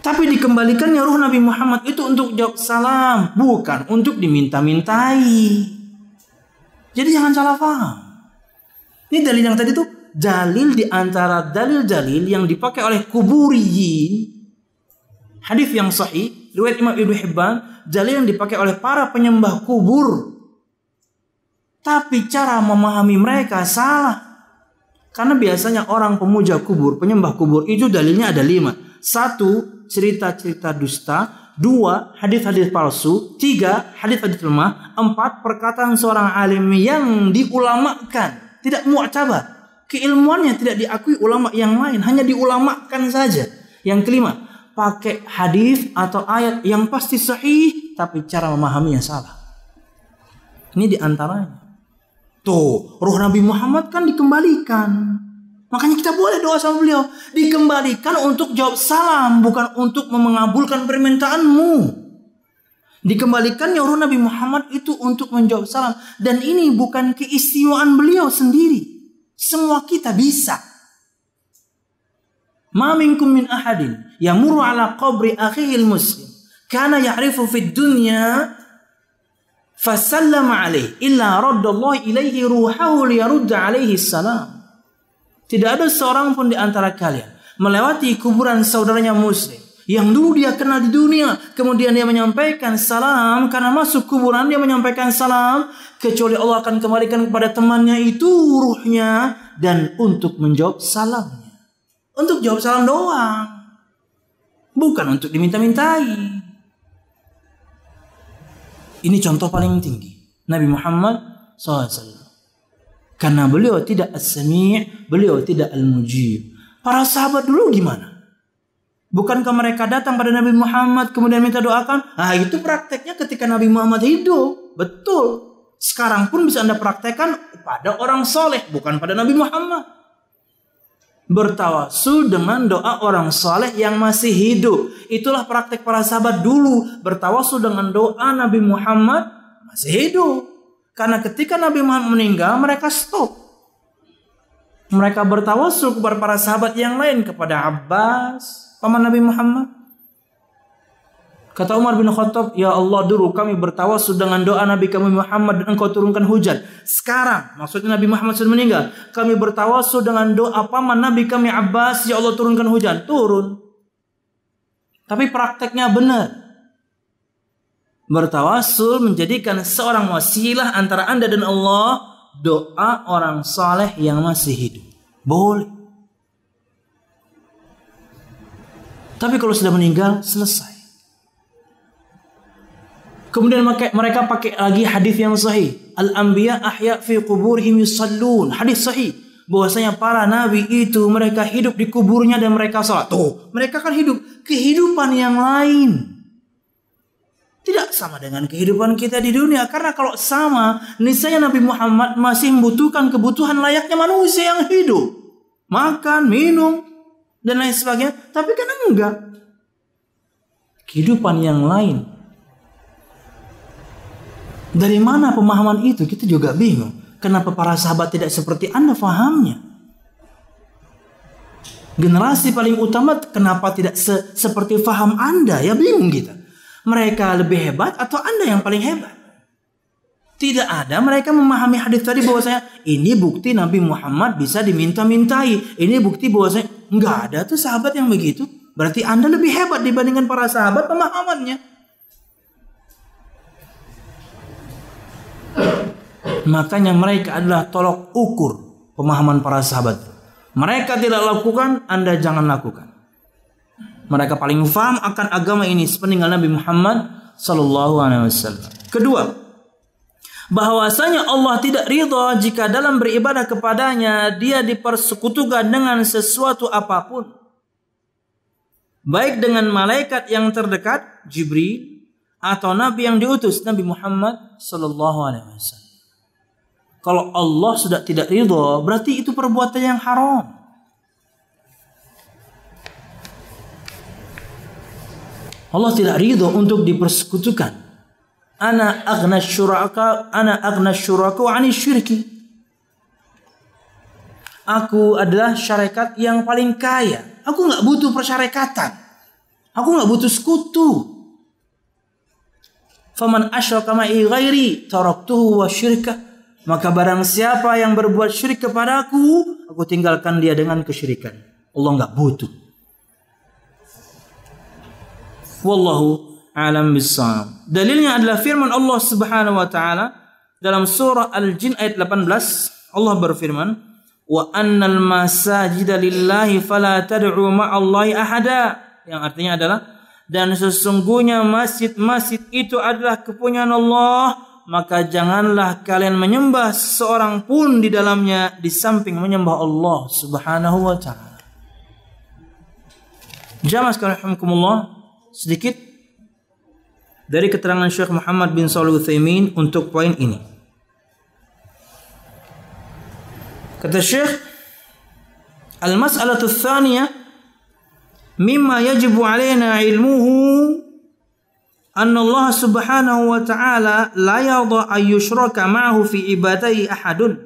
Tapi dikembalikannya ruh Nabi Muhammad itu untuk jawab salam, bukan untuk diminta-mintai. Jadi jangan salah paham. Ini dalil yang tadi tuh dalil di antara dalil-dalil yang dipakai oleh kuburiyin. Hadis yang sahih, riwayat Imam Ibnu Hibban, dalil yang dipakai oleh para penyembah kubur. Tapi cara memahami mereka salah. Karena biasanya orang pemuja kubur, penyembah kubur itu dalilnya ada 5. 1, cerita-cerita dusta. 2, hadis-hadis palsu. 3, hadis-hadis lemah. 4, perkataan seorang alim yang diulamakan, tidak mu'tabar. Keilmuannya tidak diakui ulama yang lain, hanya diulamakan saja. Yang kelima, pakai hadis atau ayat yang pasti sahih, tapi cara memahaminya salah. Ini diantaranya. Tuh, ruh Nabi Muhammad kan dikembalikan. Makanya kita boleh doa sama beliau. Dikembalikan untuk jawab salam, bukan untuk mengabulkan permintaanmu. Dikembalikannya ruh Nabi Muhammad itu untuk menjawab salam. Dan ini bukan keistimewaan beliau sendiri. Semua kita bisa. Ma minkum min ahadin yamurru ala qabri akhihil muslim kana ya'rifu fid dunya fasallama alaih illa raddallahu ilaihi ruhahu liyarudda alaihi salam. Tidak ada seorang pun di antara kalian melewati kuburan saudaranya muslim yang dulu dia kenal di dunia, kemudian dia menyampaikan salam. Karena masuk kuburan dia menyampaikan salam, kecuali Allah akan kembalikan kepada temannya itu ruhnya dan untuk menjawab salamnya. Untuk jawab salam doang. bukan untuk diminta-mintai. Ini contoh paling tinggi Nabi Muhammad SAW. Karena beliau tidak as-sami', beliau tidak al-mujib. Para sahabat dulu gimana? Bukankah mereka datang pada Nabi Muhammad kemudian minta doakan? Nah, itu prakteknya ketika Nabi Muhammad hidup. Betul. Sekarang pun bisa Anda praktekkan pada orang soleh, bukan pada Nabi Muhammad. Bertawasul dengan doa orang soleh yang masih hidup. Itulah praktek para sahabat dulu. Bertawasul dengan doa Nabi Muhammad masih hidup. Karena ketika Nabi Muhammad meninggal, mereka stop. Mereka bertawasul kepada para sahabat yang lain, kepada Abbas, paman Nabi Muhammad. Kata Umar bin Khattab, ya Allah, dulu kami bertawasul dengan doa Nabi kami Muhammad dan engkau turunkan hujan. Sekarang, maksudnya Nabi Muhammad sudah meninggal, kami bertawasul dengan doa paman Nabi kami Abbas, ya Allah turunkan hujan. Turun. Tapi prakteknya benar. Bertawasul menjadikan seorang wasilah antara Anda dan Allah, doa orang saleh yang masih hidup. Boleh. Tapi kalau sudah meninggal, selesai. Kemudian mereka pakai lagi hadis yang sahih. Al-anbiya ahya fi quburihim yusallun. Hadis sahih. Bahwasanya para nabi itu mereka hidup di kuburnya dan mereka salat. Tuh, mereka kan hidup kehidupan yang lain. Tidak sama dengan kehidupan kita di dunia. Karena kalau sama, niscaya Nabi Muhammad masih membutuhkan kebutuhan layaknya manusia yang hidup. Makan, minum, dan lain sebagainya. Tapi kan enggak. Kehidupan yang lain. Dari mana pemahaman itu? Kita juga bingung. Kenapa para sahabat tidak seperti Anda fahamnya? Generasi paling utama kenapa tidak seperti faham Anda? Ya bingung kita. Mereka lebih hebat atau Anda yang paling hebat? Tidak ada mereka memahami hadis tadi bahwasanya ini bukti Nabi Muhammad bisa diminta-mintai. Ini bukti bahwasanya enggak ada tuh sahabat yang begitu. Berarti Anda lebih hebat dibandingkan para sahabat pemahamannya. Makanya mereka adalah tolok ukur pemahaman para sahabat. Mereka tidak lakukan, Anda jangan lakukan. Mereka paling paham akan agama ini sepeninggal Nabi Muhammad sallallahu alaihi wasallam. Kedua, bahwasanya Allah tidak ridha jika dalam beribadah kepadanya dia dipersekutukan dengan sesuatu apapun. Baik dengan malaikat yang terdekat, Jibril, atau nabi yang diutus, Nabi Muhammad sallallahu alaihi wasallam. Kalau Allah sudah tidak ridha, berarti itu perbuatan yang haram. Allah tidak ridha untuk dipersekutukan. Ana aghna syuraka 'ani syirki. Aku adalah syarikat yang paling kaya. Aku enggak butuh persyarikatan. Aku enggak butuh sekutu. Faman asyraka ma'i ghairi taraktuhu wa syirkah. Maka barang siapa yang berbuat syirik kepadaku, aku tinggalkan dia dengan kesyirikan. Allah enggak butuh. Wallahu a'lam bissawab. Dalilnya adalah firman Allah Subhanahu wa taala dalam surah Al-Jin ayat 18. Allah berfirman, "Wa annal masajida lillahi fala tad'u ma'allahi ahada." Yang artinya adalah dan sesungguhnya masjid-masjid itu adalah kepunyaan Allah, maka janganlah kalian menyembah seorang pun di dalamnya di samping menyembah Allah Subhanahu wa taala. Jamaah sekalian rahimakumullah, sedikit dari keterangan Syekh Muhammad bin Shalih Al-Utsaimin untuk poin ini. Kata Syekh, al-mas'alatu tsaniyah mimma yajibu alaina ilmuhu anna Allah subhanahu wa ta'ala la yadha ayyushraka ma'ahu fi ibadati ahadun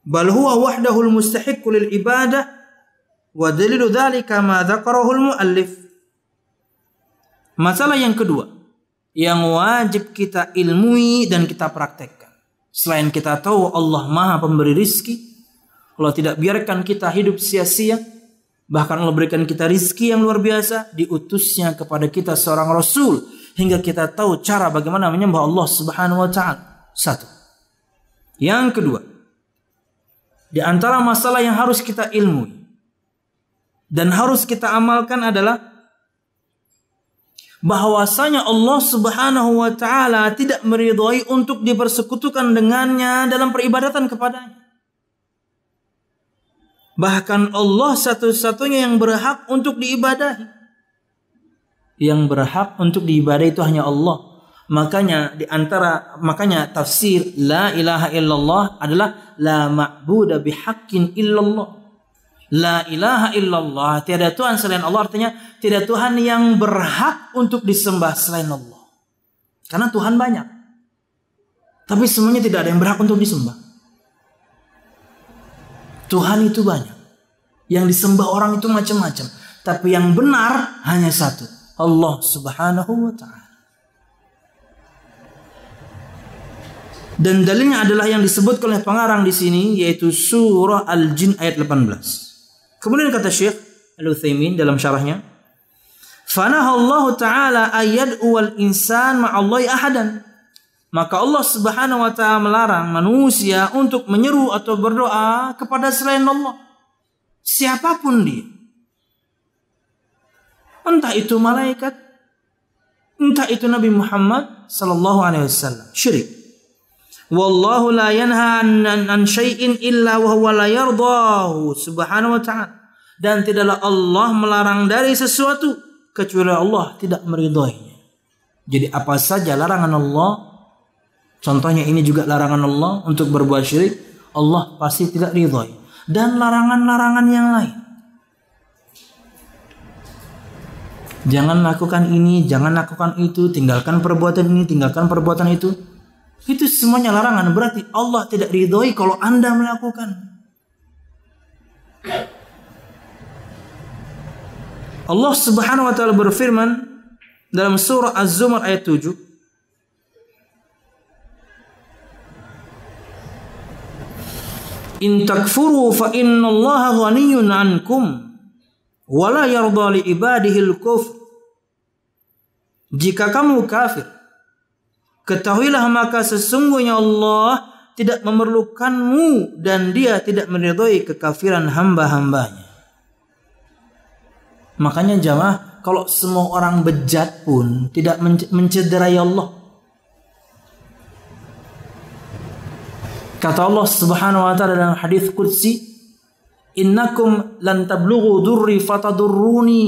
bal huwa wahdahu al-mustahiqqu lil ibadah wa dalilu dhalika ma dzakarahu al-muallif. Masalah yang kedua yang wajib kita ilmui dan kita praktekkan. Selain kita tahu Allah Maha pemberi rizki, Allah tidak biarkan kita hidup sia-sia. Bahkan Allah berikan kita rizki yang luar biasa, diutusnya kepada kita seorang Rasul hingga kita tahu cara bagaimana menyembah Allah Subhanahu wa taala. Satu. Yang kedua, di antara masalah yang harus kita ilmui dan harus kita amalkan adalah bahwasanya Allah Subhanahu wa taala tidak meridhai untuk dipersekutukan dengannya dalam peribadatan kepadanya. Bahkan Allah satu-satunya yang berhak untuk diibadahi. Yang berhak untuk diibadahi itu hanya Allah. Makanya tafsir la ilaha illallah adalah la ma'budu bihaqqin illallah. La ilaha illallah, tiada Tuhan selain Allah, artinya tiada Tuhan yang berhak untuk disembah selain Allah. Karena Tuhan banyak, tapi semuanya tidak ada yang berhak untuk disembah. Tuhan itu banyak, yang disembah orang itu macam-macam, tapi yang benar hanya satu, Allah Subhanahu wa ta'ala. Dan dalilnya adalah yang disebutkan oleh pengarang di sini, yaitu surah Al-Jin ayat 18. Kemudian kata Syekh Al-Utsaimin dalam syarahnya, "Fanahallahu ta'ala ayyad'u wal insan ma'allahi ahadan." Maka Allah Subhanahu wa ta'ala melarang manusia untuk menyeru atau berdoa kepada selain Allah, siapapun dia. Entah itu malaikat, entah itu Nabi Muhammad sallallahu alaihi wasallam. Syirik. Wallahu la yanha an syai'in illa wa huwa la yardahu subhanahu wa ta'ala. Dan tidaklah Allah melarang dari sesuatu kecuali Allah tidak meridhoinya. Jadi apa saja larangan Allah, contohnya ini juga larangan Allah untuk berbuat syirik, Allah pasti tidak ridhoi. Dan larangan-larangan yang lain, jangan lakukan ini, jangan lakukan itu, tinggalkan perbuatan ini, tinggalkan perbuatan itu. Itu semuanya larangan, berarti Allah tidak ridhoi kalau Anda melakukan. Allah Subhanahu wa ta'ala berfirman dalam surah Az-Zumar ayat 7, "In takfuru fa innallaha ghaniyyun 'ankum wa la yarda li ibadihi al-kufr." Jika kamu kafir, ketahuilah maka sesungguhnya Allah tidak memerlukanmu dan Dia tidak meridhoi kekafiran hamba-hambanya. Makanya jamaah, kalau semua orang bejat pun tidak mencederai Allah. Kata Allah Subhanahu wa ta'ala dalam hadis qudsi, "Innakum lan tablughu durri fatadurruni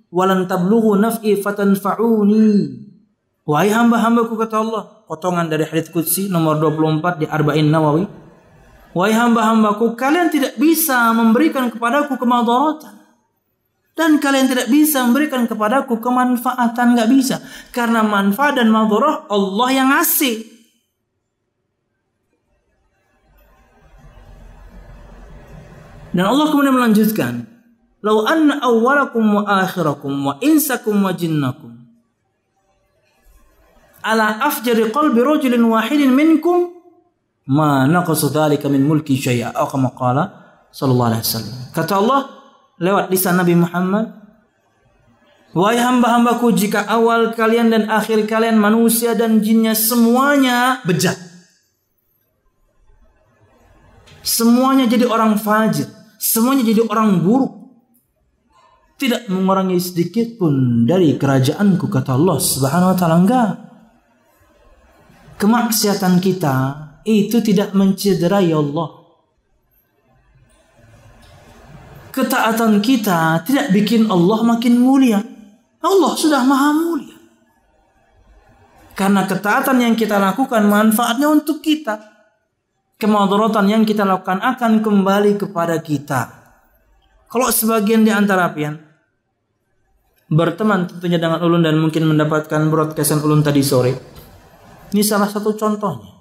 wa lan tablughu naf'i fatanfa'uni." Wahai hamba-hambaku, kata Allah, potongan dari hadits qudsi nomor 24 di Arba'in Nawawi. Wahai hamba-hambaku, kalian tidak bisa memberikan kepadaku kemadaratan, dan kalian tidak bisa memberikan kepadaku kemanfaatan, nggak bisa. Karena manfaat dan madarah Allah yang ngasih. Dan Allah kemudian melanjutkan, "Lau anna awwalakum wa akhirakum wa insakum wa jinnakum ala afjari qalbi rajulin wahidin minkum ma naqasa dzalika min mulki syai'a." Atau kama qala sallallahu alaihi wasallam. Kata Allah lewat lisan Nabi Muhammad, "Wahai hamba-hambaku, jika awal kalian dan akhir kalian, manusia dan jinnya, semuanya bejat, semuanya jadi orang fajir, semuanya jadi orang buruk, tidak mengurangi sedikit pun dari kerajaanku," kata Allah Subhanahu wa ta'ala. Enggak. Kemaksiatan kita itu tidak mencederai Allah. Ketaatan kita tidak bikin Allah makin mulia. Allah sudah maha mulia. Karena ketaatan yang kita lakukan manfaatnya untuk kita. Kemadaratan yang kita lakukan akan kembali kepada kita. Kalau sebagian di antara pian berteman tentunya dengan ulun dan mungkin mendapatkan broadcastan ulun tadi sore, ini salah satu contohnya.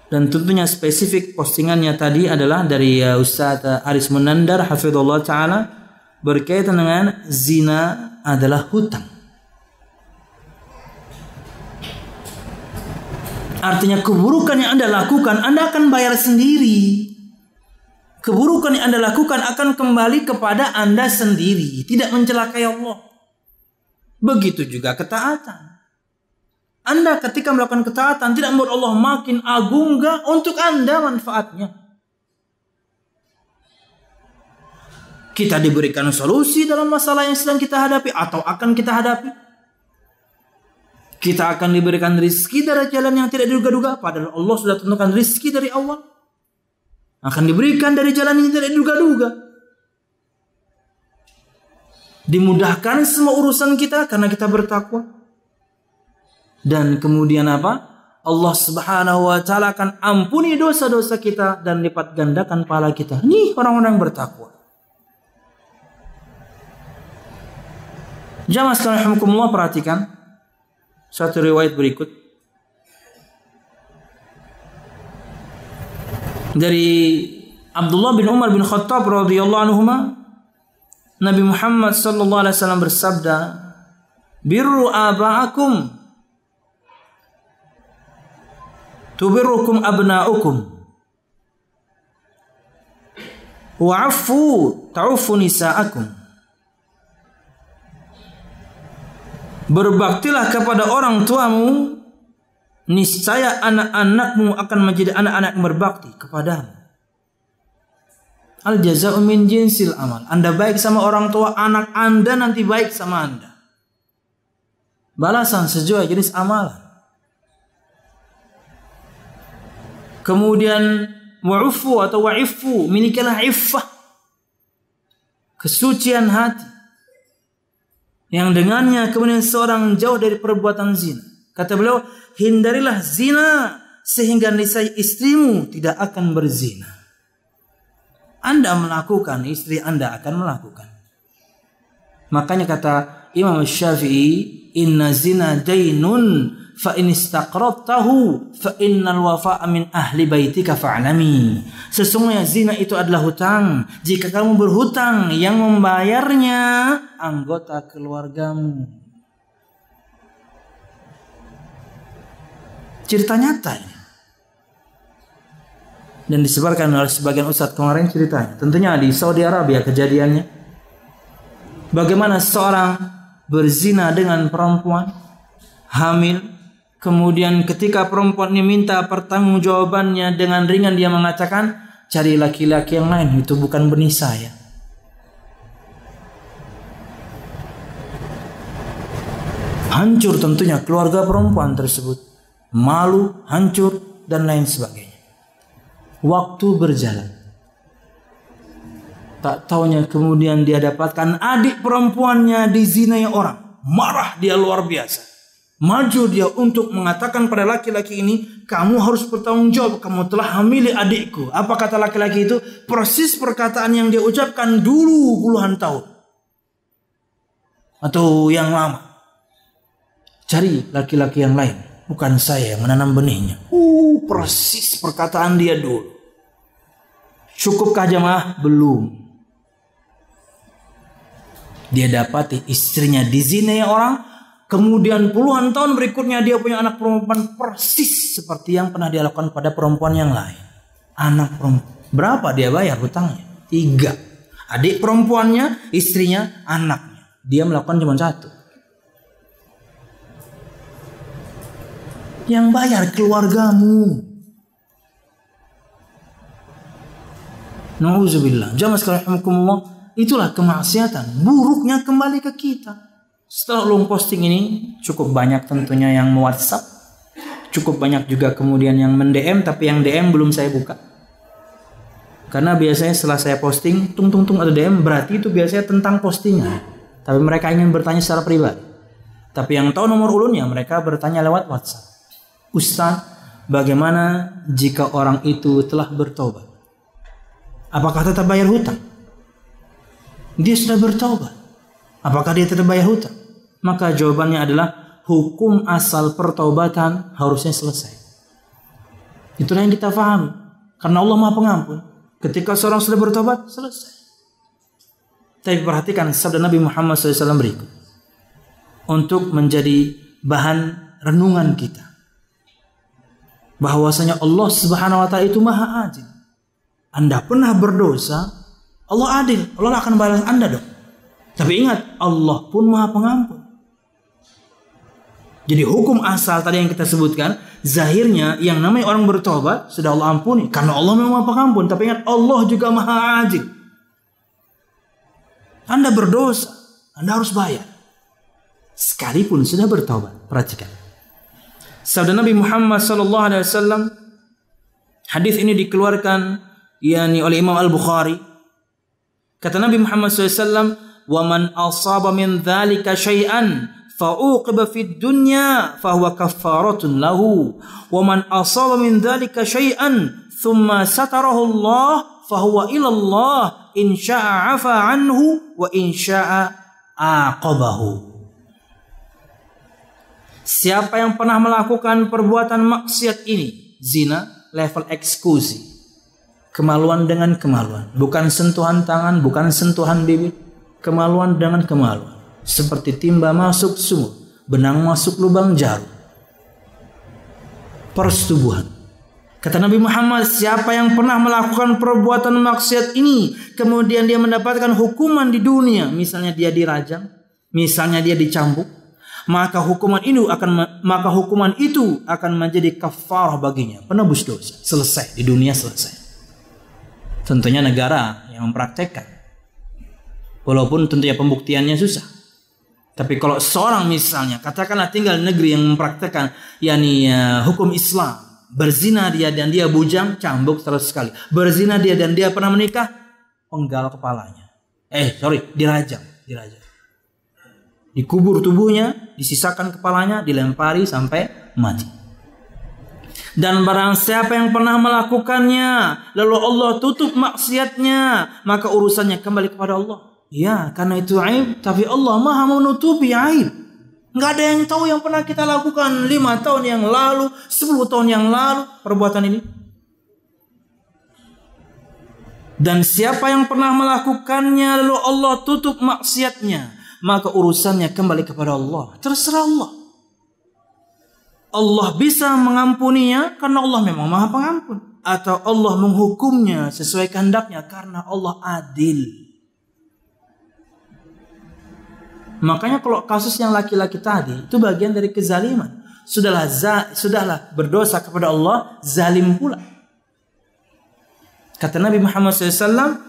Dan tentunya spesifik postingannya tadi adalah dari Ustaz Aris Munandar hafizallahu ta'ala, berkaitan dengan zina adalah hutang. Artinya keburukan yang Anda lakukan, Anda akan bayar sendiri. Keburukan yang Anda lakukan akan kembali kepada Anda sendiri, tidak mencelakai Allah. Begitu juga ketaatan. Anda ketika melakukan ketaatan tidak membuat Allah makin agung, enggak, untuk Anda manfaatnya. kita diberikan solusi dalam masalah yang sedang kita hadapi atau akan kita hadapi. Kita akan diberikan rizki dari jalan yang tidak diduga-duga, padahal Allah sudah tentukan rizki dari awal. Akan diberikan dari jalan yang tidak diduga-duga. Dimudahkan semua urusan kita karena kita bertakwa. Dan kemudian apa? Allah Subhanahu wa taala akan ampuni dosa-dosa kita dan lipat gandakan pahala kita. Ini orang-orang bertakwa. Jamaah sekalian rahimakumullah, perhatikan satu riwayat berikut dari Abdullah bin Umar bin Khattab radhiyallahu anhuma. Nabi Muhammad sallallahu alaihi wasallam bersabda, "Birru aba'akum tubirrukum abna'ukum wa'afu ta'ufu nisa'akum." Berbaktilah kepada orang tuamu, niscaya anak-anakmu akan menjadi anak-anak yang berbakti kepadamu. Al jaza'u min jinsil amal. Anda baik sama orang tua, anak Anda nanti baik sama Anda. Balasan sesuai jenis amalan. Kemudian wa'ufu atau wa'ifu, milikilah iffah, kesucian hati, yang dengannya kemudian seorang jauh dari perbuatan zina. Kata beliau, hindarilah zina sehingga niscaya istrimu tidak akan berzina. Anda melakukan, istri Anda akan melakukan. Makanya kata Imam Syafi'i, inna zina dainun fa in istaqradtahu fa innal wafa'a min ahli baitika fa'lami. Sesungguhnya zina itu adalah hutang. Jika kamu berhutang, yang membayarnya anggota keluargamu. Cerita nyata ini. Dan disebarkan oleh sebagian ustadz kemarin ceritanya. Tentunya di Saudi Arabia kejadiannya. Bagaimana seorang berzina dengan perempuan hamil. Kemudian ketika perempuan ini minta pertanggungjawabannya, dengan ringan dia mengatakan, cari laki-laki yang lain, itu bukan benih saya. Hancur tentunya keluarga perempuan tersebut. Malu, hancur, dan lain sebagainya. Waktu berjalan. Tak taunya kemudian dia dapatkan adik perempuannya dizinai orang. Marah dia luar biasa. Maju dia untuk mengatakan pada laki-laki ini, kamu harus bertanggung jawab, kamu telah hamili adikku. Apa kata laki-laki itu? Persis perkataan yang dia ucapkan dulu puluhan tahun. Atau yang lama. Cari laki-laki yang lain. Bukan saya yang menanam benihnya. Persis perkataan dia dulu. Cukupkah jamaah? Belum. Dia dapati istrinya dizinai orang. Kemudian puluhan tahun berikutnya dia punya anak perempuan persis seperti yang pernah dia lakukan pada perempuan yang lain. Anak perempuan. Berapa dia bayar hutangnya? 3. Adik perempuannya, istrinya, anaknya. Dia melakukan cuma 1. Yang bayar keluargamu. Nauzubillah. Jamaah sekalian rahimakumullah, itulah kemaksiatan. Buruknya kembali ke kita. Setelah ulun posting ini, cukup banyak tentunya yang WhatsApp, cukup banyak juga kemudian yang men-DM, tapi yang DM belum saya buka. Karena biasanya setelah saya posting, tung ada DM, berarti itu biasanya tentang postingan. Tapi mereka ingin bertanya secara pribadi. Tapi yang tahu nomor ulunnya, mereka bertanya lewat WhatsApp. Ustaz, bagaimana jika orang itu telah bertobat? Apakah tetap bayar hutang? Dia sudah bertobat. Apakah dia tetap bayar hutang? Maka jawabannya adalah hukum asal pertaubatan harusnya selesai. Itulah yang kita pahami. Karena Allah Maha Pengampun. Ketika seorang sudah bertobat, selesai. Tapi perhatikan sabda Nabi Muhammad SAW berikut. Untuk menjadi bahan renungan kita. Bahwasanya Allah Subhanahu wa taala itu Maha Adil. Anda pernah berdosa, Allah adil. Allah akan balas Anda dong. Tapi ingat, Allah pun Maha Pengampun. Jadi hukum asal tadi yang kita sebutkan, zahirnya yang namanya orang bertobat sudah Allah ampuni. Karena Allah memang Maha Pengampun. Tapi ingat, Allah juga Maha Adil. Anda berdosa, Anda harus bayar. Sekalipun sudah bertaubat. Perhatikan. Sabda Nabi Muhammad SAW, hadis ini dikeluarkan oleh Imam Al-Bukhari. Kata Nabi Muhammad SAW, "Wa man asaba min dzalika syai'an fa'uqiba fid dunya fahuwa kaffaratun lahu, wa man asaba min dzalika syai'an thumma satarahu Allah fahuwa ila Allah in syaa'a 'afa anhu wa in syaa'a aqabahu." Siapa yang pernah melakukan perbuatan maksiat ini, zina level eksekusi, kemaluan dengan kemaluan, bukan sentuhan tangan, bukan sentuhan bibir, kemaluan dengan kemaluan, seperti timba masuk sumur, benang masuk lubang jarum, persetubuhan. Kata Nabi Muhammad, siapa yang pernah melakukan perbuatan maksiat ini, kemudian dia mendapatkan hukuman di dunia, misalnya dia dirajam, misalnya dia dicambuk, maka hukuman itu akan menjadi kafarah baginya, penebus dosa. Selesai di dunia, selesai. Tentunya negara yang mempraktekkan, walaupun tentunya pembuktiannya susah. Tapi kalau seorang misalnya katakanlah tinggal di negeri yang mempraktekkan hukum Islam, berzina dia dan dia bujang, cambuk 100 kali. Berzina dia dan dia pernah menikah, penggal kepalanya. Dirajam. Dikubur tubuhnya, disisakan kepalanya, dilempari sampai mati. Dan barang siapa yang pernah melakukannya, lalu Allah tutup maksiatnya, maka urusannya kembali kepada Allah. Ya, karena itu aib, tapi Allah Maha menutupi aib. Nggak ada yang tahu yang pernah kita lakukan 5 tahun yang lalu, 10 tahun yang lalu, perbuatan ini. Dan siapa yang pernah melakukannya, lalu Allah tutup maksiatnya, maka urusannya kembali kepada Allah. Terserah Allah. Allah bisa mengampuninya karena Allah memang Maha Pengampun, atau Allah menghukumnya sesuai kehendaknya karena Allah adil. Makanya kalau kasus yang laki-laki tadi itu bagian dari kezaliman. Sudahlah berdosa kepada Allah, zalim pula. Kata Nabi Muhammad SAW,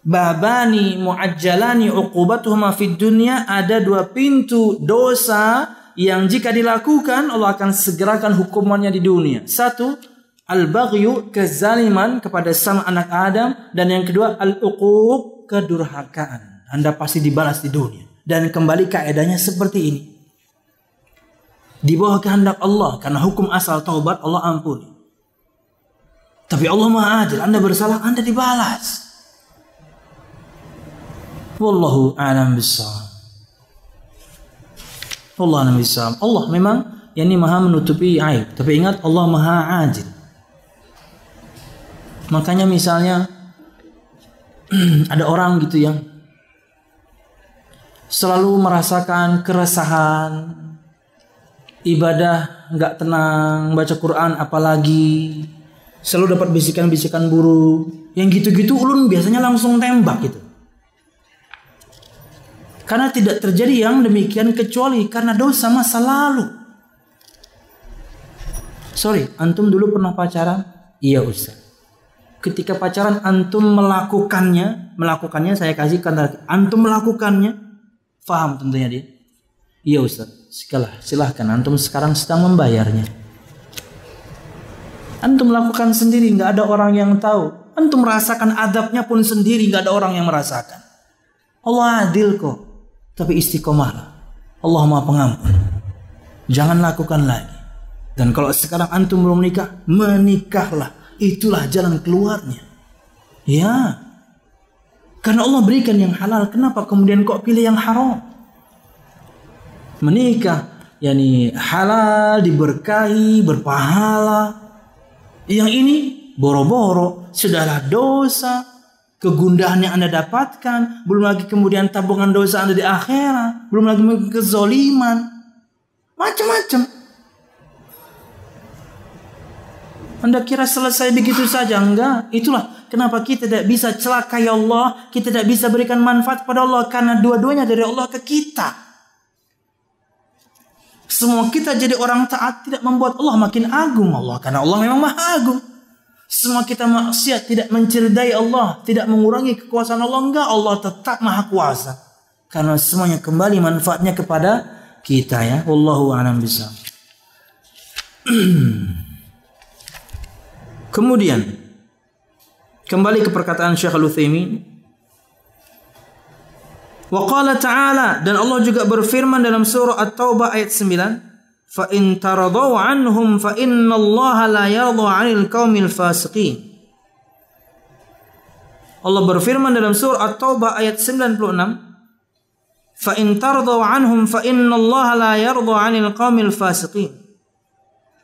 babani muajjalani uqubatuhuma fid dunya, ada 2 pintu dosa yang jika dilakukan Allah akan segerakan hukumannya di dunia. 1, al-baghyu, kezaliman kepada sama anak Adam, dan yang kedua al-uquq, kedurhakaan. Anda pasti dibalas di dunia. Dan kembali kaedahnya seperti ini. Di bawah kehendak Allah, karena hukum asal taubat Allah ampuni. Tapi Allah Maha Adil, Anda bersalah, Anda dibalas. Wallahu a'lam bishawab. Wallahu a'lam bishawab. Allah memang Maha menutupi aib, tapi ingat Allah Maha Adil. Makanya misalnya ada orang gitu yang selalu merasakan keresahan, ibadah nggak tenang, baca Quran apalagi, selalu dapat bisikan-bisikan buruk. Yang gitu-gitu ulun biasanya langsung tembak gitu. Karena tidak terjadi yang demikian kecuali karena dosa masa lalu. Antum dulu pernah pacaran? Iya Ustaz. Ketika pacaran antum melakukannya saya kasih kata antum melakukannya, faham tentunya dia. Iya Ustaz. Silahkan antum sekarang sedang membayarnya. Antum melakukan sendiri, nggak ada orang yang tahu. Antum merasakan adabnya pun sendiri, nggak ada orang yang merasakan. Allah adil kok. Tapi istiqomahlah. Allah Maha Pengampun. Jangan lakukan lagi. Dan kalau sekarang antum belum menikah, menikahlah. Itulah jalan keluarnya. Ya. Karena Allah berikan yang halal, kenapa kemudian kok pilih yang haram? Menikah, halal, diberkahi, berpahala. Yang ini boro-boro, sudahlah dosa. Kegundahan yang Anda dapatkan, belum lagi kemudian tabungan dosa Anda di akhirat, belum lagi kezoliman, macam-macam. Anda kira selesai begitu saja? Enggak. Itulah kenapa kita tidak bisa celakai Allah, kita tidak bisa berikan manfaat pada Allah, karena dua-duanya dari Allah ke kita. Semua kita jadi orang taat tidak membuat Allah makin agung, karena Allah memang Maha Agung. semua kita maksiat, tidak mencerdai Allah, tidak mengurangi kekuasaan Allah. Enggak, Allah tetap maha kuasa. Karena semuanya kembali manfaatnya kepada kita ya. Wallahu a'lam bishawab. Kemudian kembali ke perkataan Syekh Al-Utsaimin. Wa qala ta'ala, dan Allah juga berfirman dalam surah At-Taubah ayat 9. Fa in taradaw anhum fa innallaha la yarda 'anil qaumil fasiqin. Allah berfirman dalam surah At-Taubah ayat 96, fa in taradaw anhum fa innallaha la yarda 'anil qaumil fasiqin.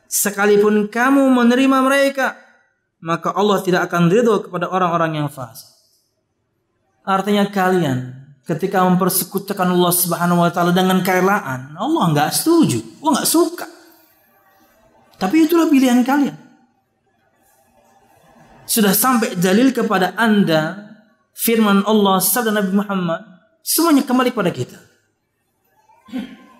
Sekalipun kamu menerima mereka, maka Allah tidak akan ridho kepada orang-orang yang fasik. Artinya kalian ketika mempersekutukan Allah Subhanahu wa taala dengan kerelaan, Allah enggak setuju, Allah enggak suka. Tapi itulah pilihan kalian. Sudah sampai dalil kepada Anda, firman Allah, sabda Nabi Muhammad, semuanya kembali kepada kita.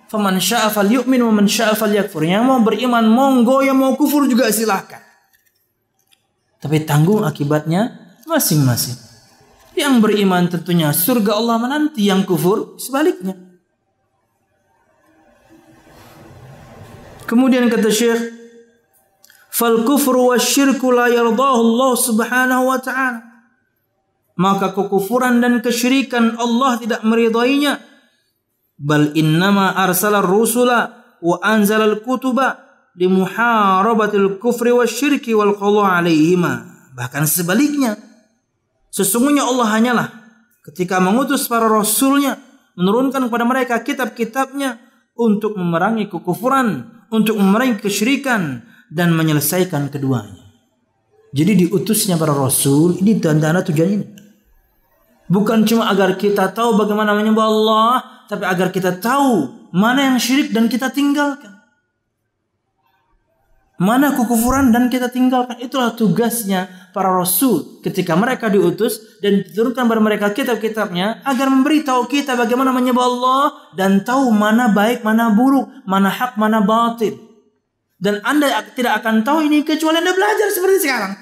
Faman syaa'a falyu'min wa man syaa'a falyakfur. Yang mau beriman monggo, yang mau kufur juga silakan. Tapi tanggung akibatnya masing-masing. Yang beriman tentunya surga Allah menanti, yang kufur sebaliknya. Kemudian kata Syekh, fal kufru wasyirku la yardahu Allah Subhanahu wa ta'ala. Maka kekufuran dan kesyirikan Allah tidak meridainya. Bal innama arsala rusula wa anzala al-kutuba limuharabatil kufri wasyirki wal qadha alaihima. Bahkan sebaliknya, sesungguhnya Allah hanyalah ketika mengutus para rasulnya, menurunkan kepada mereka kitab-kitabnya untuk memerangi kekufuran, untuk memerangi kesyirikan, dan menyelesaikan keduanya. Jadi diutusnya para rasul ini tanda tujuan ini. Bukan cuma agar kita tahu bagaimana menyembah Allah, tapi agar kita tahu mana yang syirik dan kita tinggalkan. Mana kekufuran dan kita tinggalkan. Itulah tugasnya para rasul ketika mereka diutus dan diturunkan kepada mereka kitab-kitabnya, agar memberitahu kita bagaimana menyembah Allah dan tahu mana baik, mana buruk, mana hak, mana batil. Dan Anda tidak akan tahu ini kecuali Anda belajar seperti sekarang.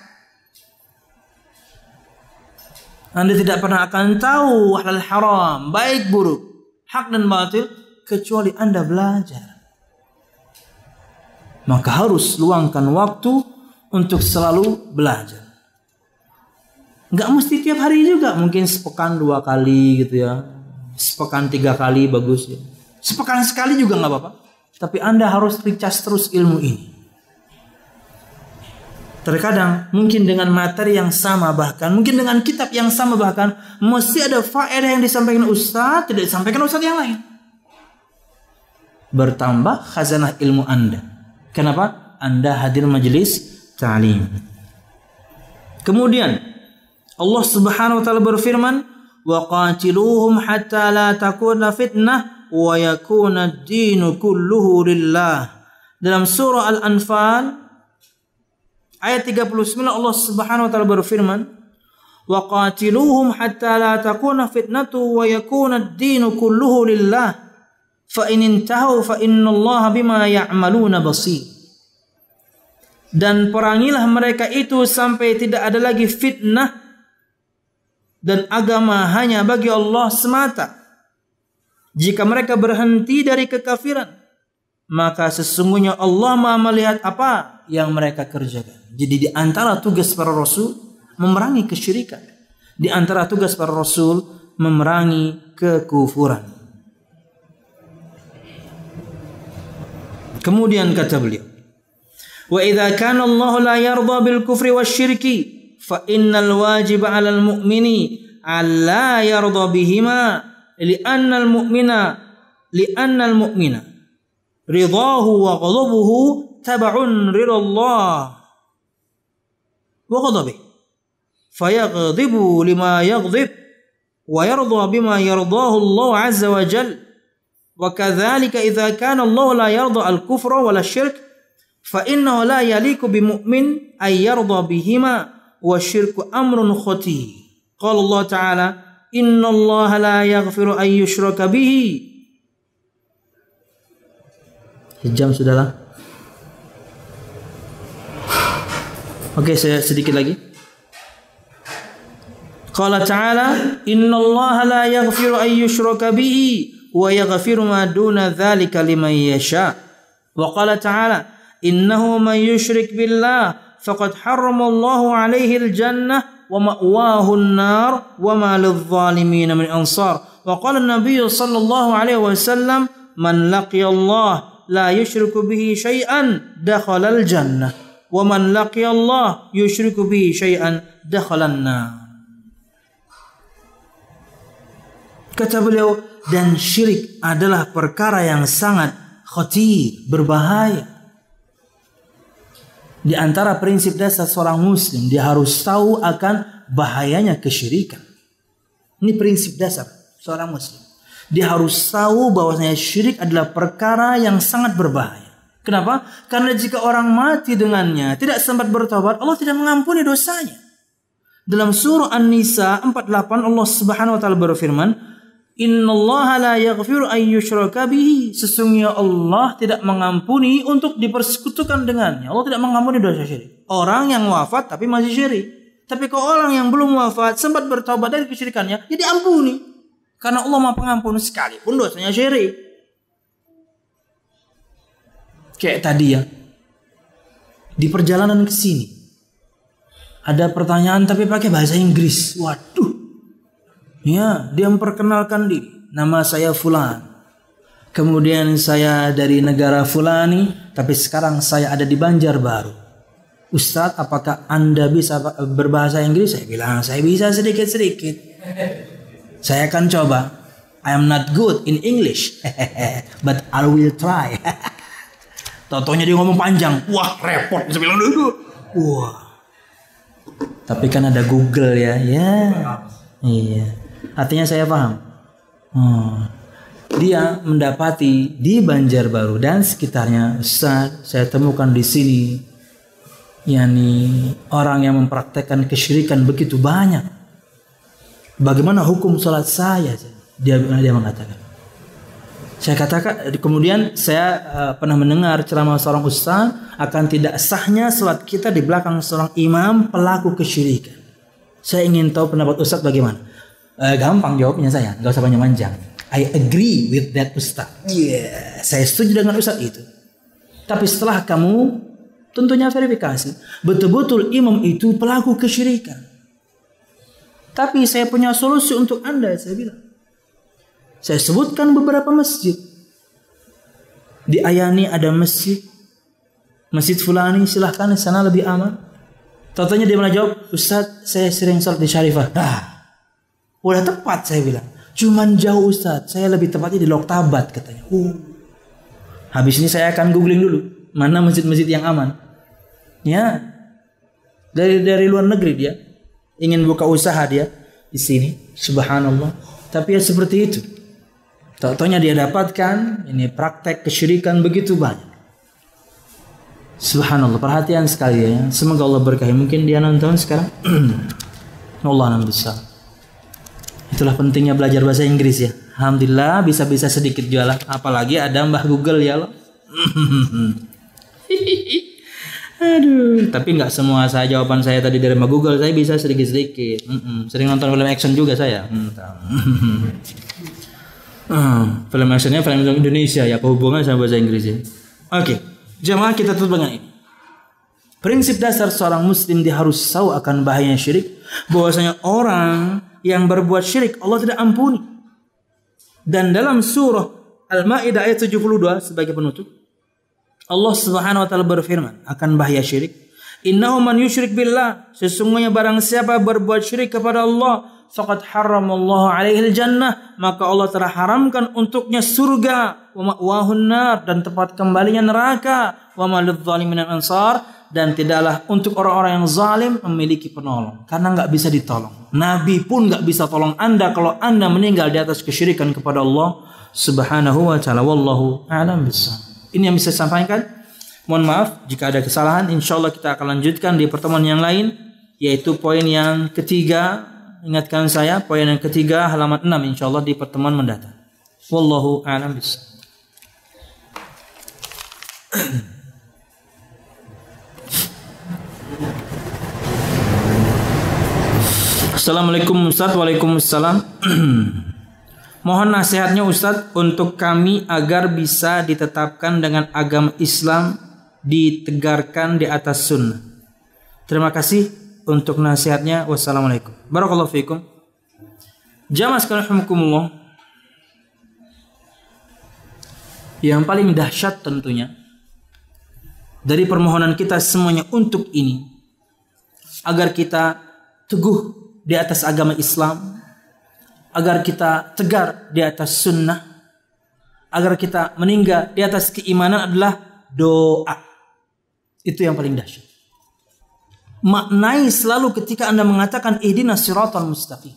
Anda tidak pernah akan tahu halal haram, baik buruk, hak dan batil, kecuali Anda belajar. Maka harus luangkan waktu untuk selalu belajar. Nggak mesti tiap hari juga, mungkin sepekan 2 kali gitu ya, sepekan 3 kali bagus ya, sepekan sekali juga nggak apa-apa. Tapi Anda harus recharge terus ilmu ini. Terkadang mungkin dengan materi yang sama, bahkan mungkin dengan kitab yang sama, bahkan mesti ada faedah yang disampaikan Ustaz tidak disampaikan Ustaz yang lain. Bertambah khazanah ilmu Anda. Kenapa? Anda hadir majelis ta'lim. Kemudian Allah Subhanahu wa taala berfirman, "Wa qatiluhum hatta la takuna fitnah wa yakuna ad-dinu kulluhu lillah." Dalam surah Al-Anfal ayat 39 Allah Subhanahu wa taala berfirman, "Wa qatiluhum hatta la takuna fitnatu wa yakuna ad-dinu kulluhu lillah. Fa in intahu fa innallaha bima ya'maluna basir." Dan perangilah mereka itu sampai tidak ada lagi fitnah dan agama hanya bagi Allah semata. Jika mereka berhenti dari kekafiran, maka sesungguhnya Allah Maha melihat apa yang mereka kerjakan. Jadi di antara tugas para rasul memerangi kesyirikan, di antara tugas para rasul memerangi kekufuran. Kemudian kata beliau, wa idza kana Allah la yarda bil kufri wasyirki fa innal wajiba 'alal mu'mini alla yarda bihima li'anna al mu'mina ridahu wa ghadabuhu tab'un ridallah wa ghadabihi fayaghdibu lima yaghdib wa yarda bima yardahu Allah 'azza wa jalla. وكذلك إذا كان الله لا يرضى الكفر ولا الشرك فإنه لا يليق بمؤمن أن يرضى بهما والشرك أمر خطير. قال الله تعالى إن الله لا يغفر أن يشرك به. Sejam sudahlah. Oke, saya sedikit lagi. Qala ta'ala, innallaha la yaghfiru an yushraka bihi wa yaghfiru ma duna dzalika liman yasha. Wa qala ta'ala, innahu man yushrik billah faqad harramallahu 'alaihi al-jannah wa ma'wahu an-nar wa ma lidh-dhalimin min ansar. Wa qala an-nabiy sallallahu alaihi wasallam, man laqiya Allah la yushriku bihi syai'an dakhala al-jannah wa man laqiya Allah yushriku bihi syai'an dakhala an-nar. Kata beliau, dan syirik adalah perkara yang sangat khatir, berbahaya. Di antara prinsip dasar seorang muslim, dia harus tahu akan bahayanya kesyirikan. Ini prinsip dasar seorang muslim. Dia harus tahu bahwasanya syirik adalah perkara yang sangat berbahaya. Kenapa? Karena jika orang mati dengannya, tidak sempat bertobat, Allah tidak mengampuni dosanya. Dalam surah An-Nisa 48 Allah Subhanahu wa taala berfirman, innallaha la yaghfiru an yushraka bihi. Sesungguhnya Allah tidak mengampuni untuk dipersekutukan dengannya. Allah tidak mengampuni dosa syirik. Orang yang wafat tapi masih syirik. Tapi kalau orang yang belum wafat sempat bertobat dari kesyirikannya, ya diampuni. Karena Allah Maha Pengampun sekalipun dosanya syirik. Kayak tadi ya, di perjalanan ke sini ada pertanyaan tapi pakai bahasa Inggris. Waduh. Ya, dia memperkenalkan diri. Nama saya Fulan. Kemudian saya dari negara Fulani, tapi sekarang saya ada di Banjarbaru. Ustadz, apakah Anda bisa berbahasa Inggris? Saya bilang, saya bisa sedikit-sedikit. Saya akan coba. I am not good in English, but I will try. Totonya dia ngomong panjang. Wah, repot. Saya bilang dulu. Wah. Tapi kan ada Google ya. Ya. Iya. Artinya saya paham. Dia mendapati di Banjarbaru dan sekitarnya, Ustaz, saya temukan di sini, yakni orang yang mempraktekkan kesyirikan begitu banyak. Bagaimana hukum salat saya? Dia mengatakan. Saya katakan, kemudian saya pernah mendengar ceramah seorang ustaz akan tidak sahnya salat kita di belakang seorang imam pelaku kesyirikan. Saya ingin tahu pendapat ustaz bagaimana. Gampang jawabnya saya, nggak usah panjang-panjang. I agree with that ustaz. Yeah, saya setuju dengan ustaz itu. Tapi setelah kamu tentunya verifikasi, betul-betul imam itu pelaku kesyirikan. Tapi saya punya solusi untuk Anda, saya bilang. Saya sebutkan beberapa masjid. Di Ayani ada masjid. Masjid Fulani, silahkan sana lebih aman. Totonya dia malah jawab, Ustaz, saya sering salat di Syarifah. Udah tepat saya bilang. Cuman jauh Ustaz, saya lebih tepatnya di Loktabat katanya. Habis ini saya akan googling dulu mana masjid-masjid yang aman. Ya. Dari luar negeri dia ingin buka usaha dia di sini. Subhanallah. Tapi ya seperti itu. Totonya dia dapatkan ini praktek kesyirikan begitu banyak. Subhanallah, perhatian sekali ya. Semoga Allah berkahi. Mungkin dia nonton sekarang. Allah a'lam bishawab. Itulah pentingnya belajar bahasa Inggris ya. Alhamdulillah bisa-bisa sedikit jualan. Apalagi ada Mbah Google ya Allah. Aduh. Tapi nggak semua jawaban saya tadi dari Mbah Google. Saya bisa sedikit-sedikit. Sering nonton film action juga saya. Film actionnya film Indonesia ya. Apa hubungannya sama bahasa Inggris ya? Oke. Jamaah kita tutup dengan ini. Prinsip dasar seorang muslim dia harus tahu akan bahayanya syirik. Bahwasanya orang yang berbuat syirik Allah tidak ampuni. Dan dalam surah Al-Maidah ayat 72 sebagai penutup, Allah Subhanahu wa taala berfirman akan bahaya syirik. Innahu man yusyrik billah, sesungguhnya barang siapa berbuat syirik kepada Allah, faqad harramallahu alaihi jannah, maka Allah telah haramkan untuknya surga, wa ma'wahun nar, dan tempat kembalinya neraka, wa ma lidh-dhalimin ansar, dan tidaklah untuk orang-orang yang zalim memiliki penolong, karena enggak bisa ditolong. Nabi pun enggak bisa tolong Anda kalau Anda meninggal di atas kesyirikan kepada Allah Subhanahu wa taala. Wallahu a'lam bishawab. Ini yang bisa saya sampaikan. Mohon maaf jika ada kesalahan. Insyaallah kita akan lanjutkan di pertemuan yang lain, yaitu poin yang ketiga. Ingatkan saya, poin yang ketiga halaman 6 insyaallah di pertemuan mendatang. Wallahu a'lam bishawab. Assalamualaikum Ustaz. Waalaikumsalam. Mohon nasihatnya Ustaz untuk kami agar bisa ditetapkan dengan agama Islam, ditegarkan di atas sunnah. Terima kasih untuk nasihatnya. Wassalamualaikum. Barakallahu fiikum. Jamaah sekalian rahimakumullah. Yang paling dahsyat tentunya dari permohonan kita semuanya untuk ini, agar kita teguh di atas agama Islam, agar kita tegar di atas sunnah, agar kita meninggal di atas keimanan adalah doa. Itu yang paling dahsyat. Maknai selalu ketika Anda mengatakan ihdinas siratal mustaqim.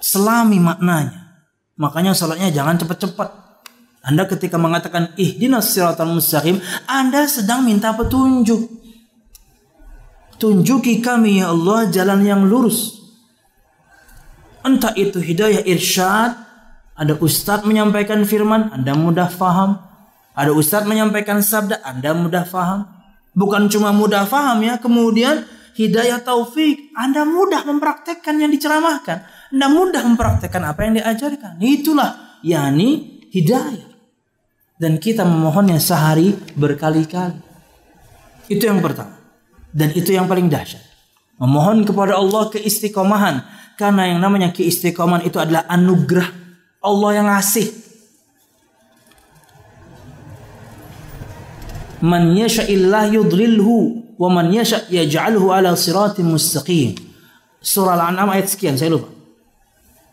Selami maknanya. Makanya salatnya jangan cepat-cepat. Anda ketika mengatakan ihdinas siratal mustaqim, Anda sedang minta petunjuk. Tunjuki kami ya Allah jalan yang lurus. Entah itu hidayah irsyad, ada ustadz menyampaikan firman, Anda mudah faham. Ada ustadz menyampaikan sabda, Anda mudah faham. Bukan cuma mudah faham ya, kemudian hidayah taufik, Anda mudah mempraktekkan yang diceramahkan. Anda mudah mempraktekkan apa yang diajarkan. Itulah yakni hidayah. Dan kita memohonnya sehari berkali-kali. Itu yang pertama. Dan itu yang paling dahsyat. Memohon kepada Allah keistiqomahan. Karena yang namanya keistiqomahan itu adalah anugerah Allah yang ngasih. Man yasha'illah yudlilhu wa man yasha' yaj'alhu ala siratim mustaqim. Surah Al-An'am ayat sekian, saya lupa.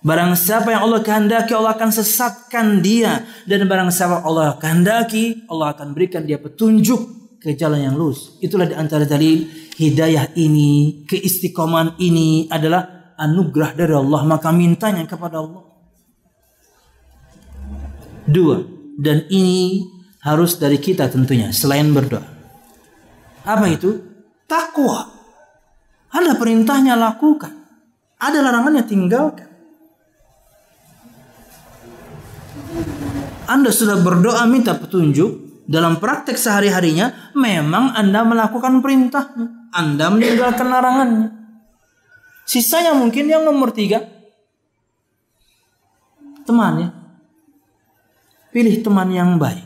Barang siapa yang Allah kehendaki, Allah akan sesatkan dia. Dan barang siapa Allah kehendaki, Allah akan berikan dia petunjuk ke jalan yang lurus. Itulah di antara dalil hidayah ini, keistiqomahan ini adalah anugerah dari Allah. Maka mintanya kepada Allah. 2. Dan ini harus dari kita tentunya, selain berdoa. Apa itu? Takwa. Ada perintahnya lakukan, ada larangannya tinggalkan. Anda sudah berdoa minta petunjuk, dalam praktek sehari-harinya memang Anda melakukan perintahnya, Anda meninggalkan larangannya. Sisanya mungkin yang nomor 3, temannya. Pilih teman yang baik.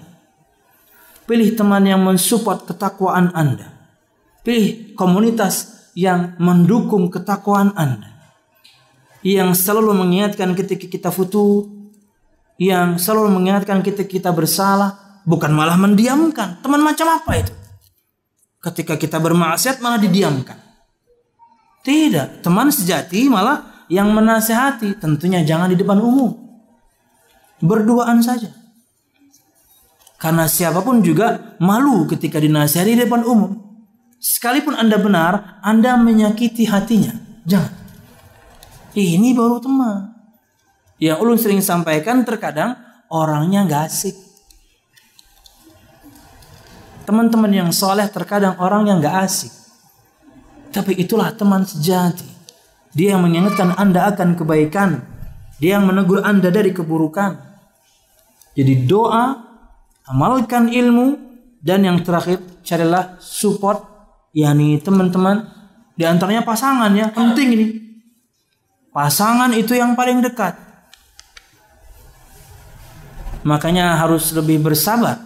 Pilih teman yang mensupport ketakwaan Anda. Pilih komunitas yang mendukung ketakwaan Anda. Yang selalu mengingatkan ketika kita futur. Yang selalu mengingatkan ketika kita bersalah. Bukan malah mendiamkan. Teman macam apa itu? Ketika kita bermaksiat malah didiamkan. Tidak. Teman sejati malah yang menasehati. Tentunya jangan di depan umum. Berduaan saja. Karena siapapun juga malu ketika dinasihati di depan umum. Sekalipun Anda benar, Anda menyakiti hatinya. Jangan. Ini baru teman. Yang ulun sering sampaikan, terkadang orangnya gak asik. Teman-teman yang soleh terkadang orang yang gak asik. Tapi itulah teman sejati. Dia yang mengingatkan Anda akan kebaikan. Dia yang menegur Anda dari keburukan. Jadi doa, amalkan ilmu, dan yang terakhir carilah support, yakni teman-teman, di antaranya pasangan ya, penting ini. Pasangan itu yang paling dekat. Makanya harus lebih bersabar.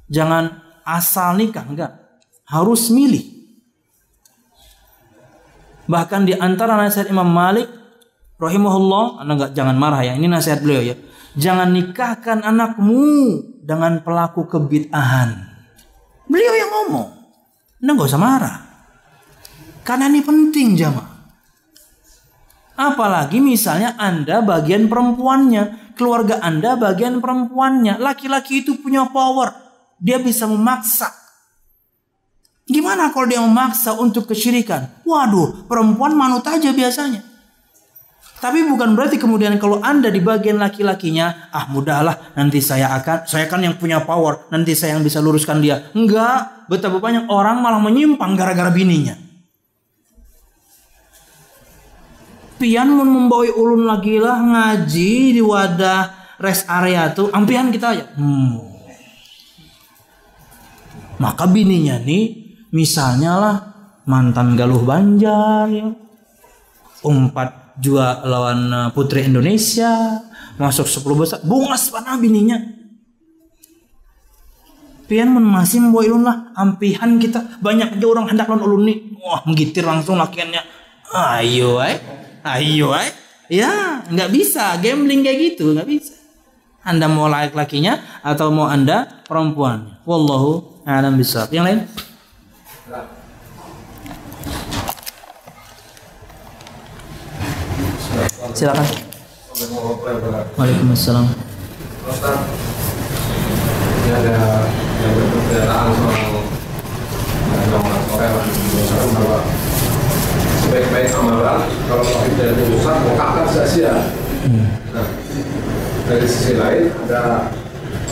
Jangan asal nikah, enggak. Harus milih. Bahkan di antara nasihat Imam Malik rahimahullah, Anda jangan marah ya, ini nasihat beliau ya. Jangan nikahkan anakmu dengan pelaku kebid'ahan. Beliau yang ngomong. Anda gak usah marah. Karena ini penting jamaah. Apalagi misalnya Anda bagian perempuannya, keluarga Anda bagian perempuannya. Laki-laki itu punya power. Dia bisa memaksa. Gimana kalau dia memaksa untuk kesyirikan? Waduh, perempuan manut aja biasanya. Tapi bukan berarti kemudian kalau Anda di bagian laki-lakinya, mudahlah, nanti saya kan yang punya power, nanti saya yang bisa luruskan dia. Enggak, betapa banyak orang malah menyimpang gara-gara bininya. Pian mun membawa ulun lagi lah ngaji di wadah rest area tuh, ampian kita aja. Maka bininya nih, misalnya lah mantan Galuh Banjar, ya. Umpat juga lawan Putri Indonesia, masuk 10 besar, bungas panah bininya. Pian mun masih membawa ilun lah, ampihan kita banyak aja orang hendak lawan ulun nih. Wah, menggitir langsung lakiannya. Ayo ay. Ya, nggak bisa gambling kayak gitu, nggak bisa. Anda mau laki-lakinya atau mau Anda perempuan. Wallahu a'lam bishawab. Yang lain? Silakan. Waalaikumsalam. Ustaz, ini ada yang berpernyataan soal misalkan bahwa sebaik-baik amalan kalau tidak diusaha maka akan sia-sia. Nah, dari sisi lain ada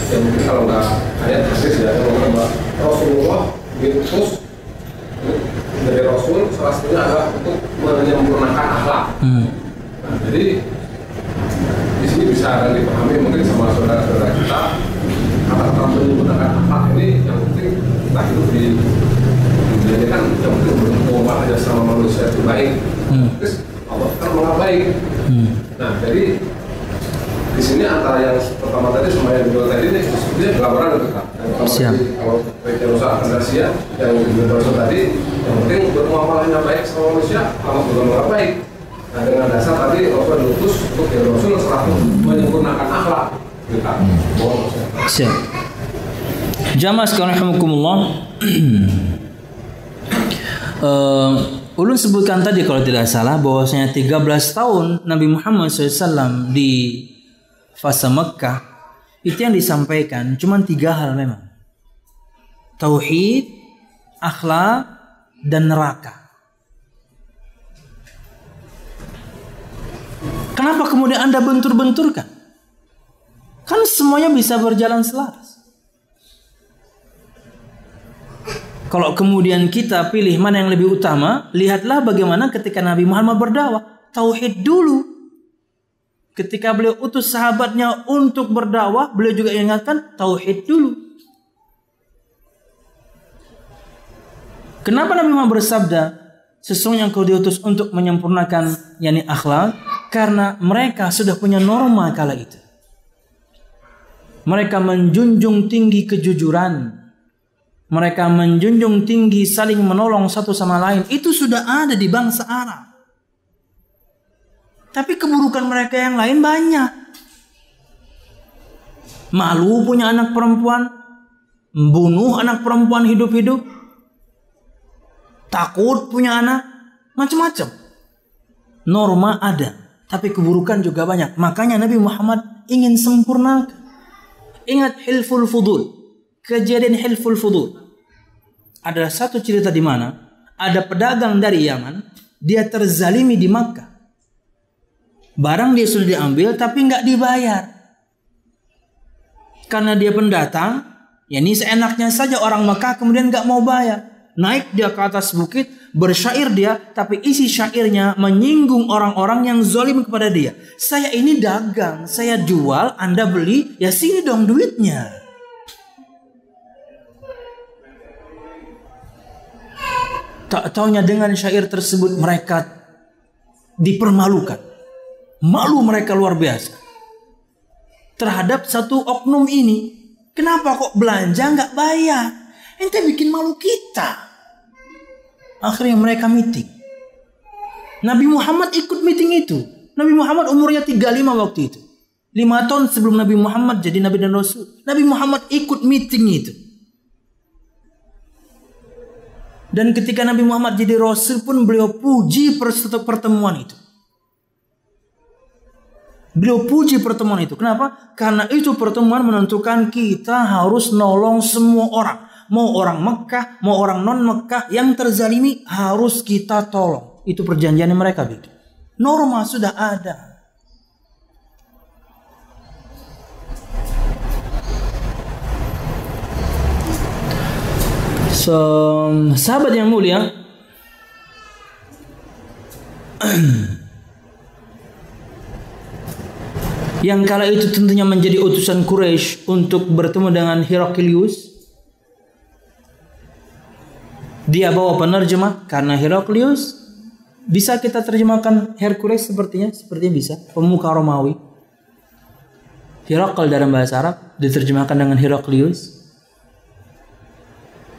yang mungkin kalau nggak ayat persis ya, yang bahwa Rasulullah diutus dari Rasul salah satunya adalah untuk menyempurnakan akhlak. Nah, jadi di sini bisa dipahami mungkin sama saudara-saudara kita kata-kata menyempurnakan akhlak ini yang penting kita hidup di dunia ini kan yang penting berhubungan aja sama manusia itu baik. Terus Allah kan maha baik. Nah, jadi di sini antara yang pertama tadi sama yang kedua tadi ini sebetulnya berlawanan itu Kak. Kalau baiknya rusak akan sia, yang kedua tadi yang penting bermuamalahnya baik sama manusia, Allah juga maha baik. Nah, dengan dasar tadi Rasul diutus untuk ya Rasul selalu menyempurnakan akhlak kita. Siap. Jamaah sekalian rahimakumullah. Ulun sebutkan tadi kalau tidak salah bahwasanya 13 tahun Nabi Muhammad SAW di fase Mekah itu yang disampaikan cuma 3 hal memang. Tauhid, akhlak, dan neraka. Kenapa kemudian Anda bentur-benturkan? Kan semuanya bisa berjalan selaras. Kalau kemudian kita pilih mana yang lebih utama, lihatlah bagaimana ketika Nabi Muhammad berdakwah. Tauhid dulu. Ketika beliau utus sahabatnya untuk berdakwah, beliau juga ingatkan tauhid dulu. Kenapa Nabi Muhammad bersabda, sesungguhnya engkau diutus untuk menyempurnakan yakni akhlak? Karena mereka sudah punya norma kala itu. Mereka menjunjung tinggi kejujuran. Mereka menjunjung tinggi saling menolong satu sama lain. Itu sudah ada di bangsa Arab. Tapi keburukan mereka yang lain banyak. Malu punya anak perempuan. Membunuh anak perempuan hidup-hidup. Takut punya anak. Macam-macam. Norma ada. Tapi keburukan juga banyak. Makanya Nabi Muhammad ingin sempurnakan. Ingat Hilful Fudul. Kejadian Hilful Fudul. Ada satu cerita di mana ada pedagang dari Yaman. Dia terzalimi di Makkah. Barang dia sudah diambil tapi nggak dibayar. Karena dia pendatang. Ya ini seenaknya saja orang Makkah kemudian nggak mau bayar. Naik dia ke atas bukit, bersyair dia, tapi isi syairnya menyinggung orang-orang yang zalim kepada dia. Saya ini dagang, saya jual, Anda beli, ya sini dong duitnya. Tak taunya dengan syair tersebut mereka dipermalukan. Malu mereka luar biasa. Terhadap satu oknum ini. Kenapa kok belanja nggak bayar? Ente bikin malu kita. Akhirnya mereka meeting. Nabi Muhammad ikut meeting itu. Nabi Muhammad umurnya 35 waktu itu. 5 tahun sebelum Nabi Muhammad jadi Nabi dan Rasul. Nabi Muhammad ikut meeting itu. Dan ketika Nabi Muhammad jadi Rasul pun beliau puji pertemuan itu. Beliau puji pertemuan itu. Kenapa? Karena itu pertemuan menentukan kita harus nolong semua orang. Mau orang Mekah, mau orang non Mekah yang terzalimi harus kita tolong. Itu perjanjian yang mereka bikin. Norma sudah ada. Sahabat yang mulia, yang kala itu tentunya menjadi utusan Quraisy untuk bertemu dengan Heraklius. Dia bawa penerjemah karena Heraklius. Bisa kita terjemahkan Hercules sepertinya bisa. Pemuka Romawi. Herakl dalam bahasa Arab diterjemahkan dengan Heraklius.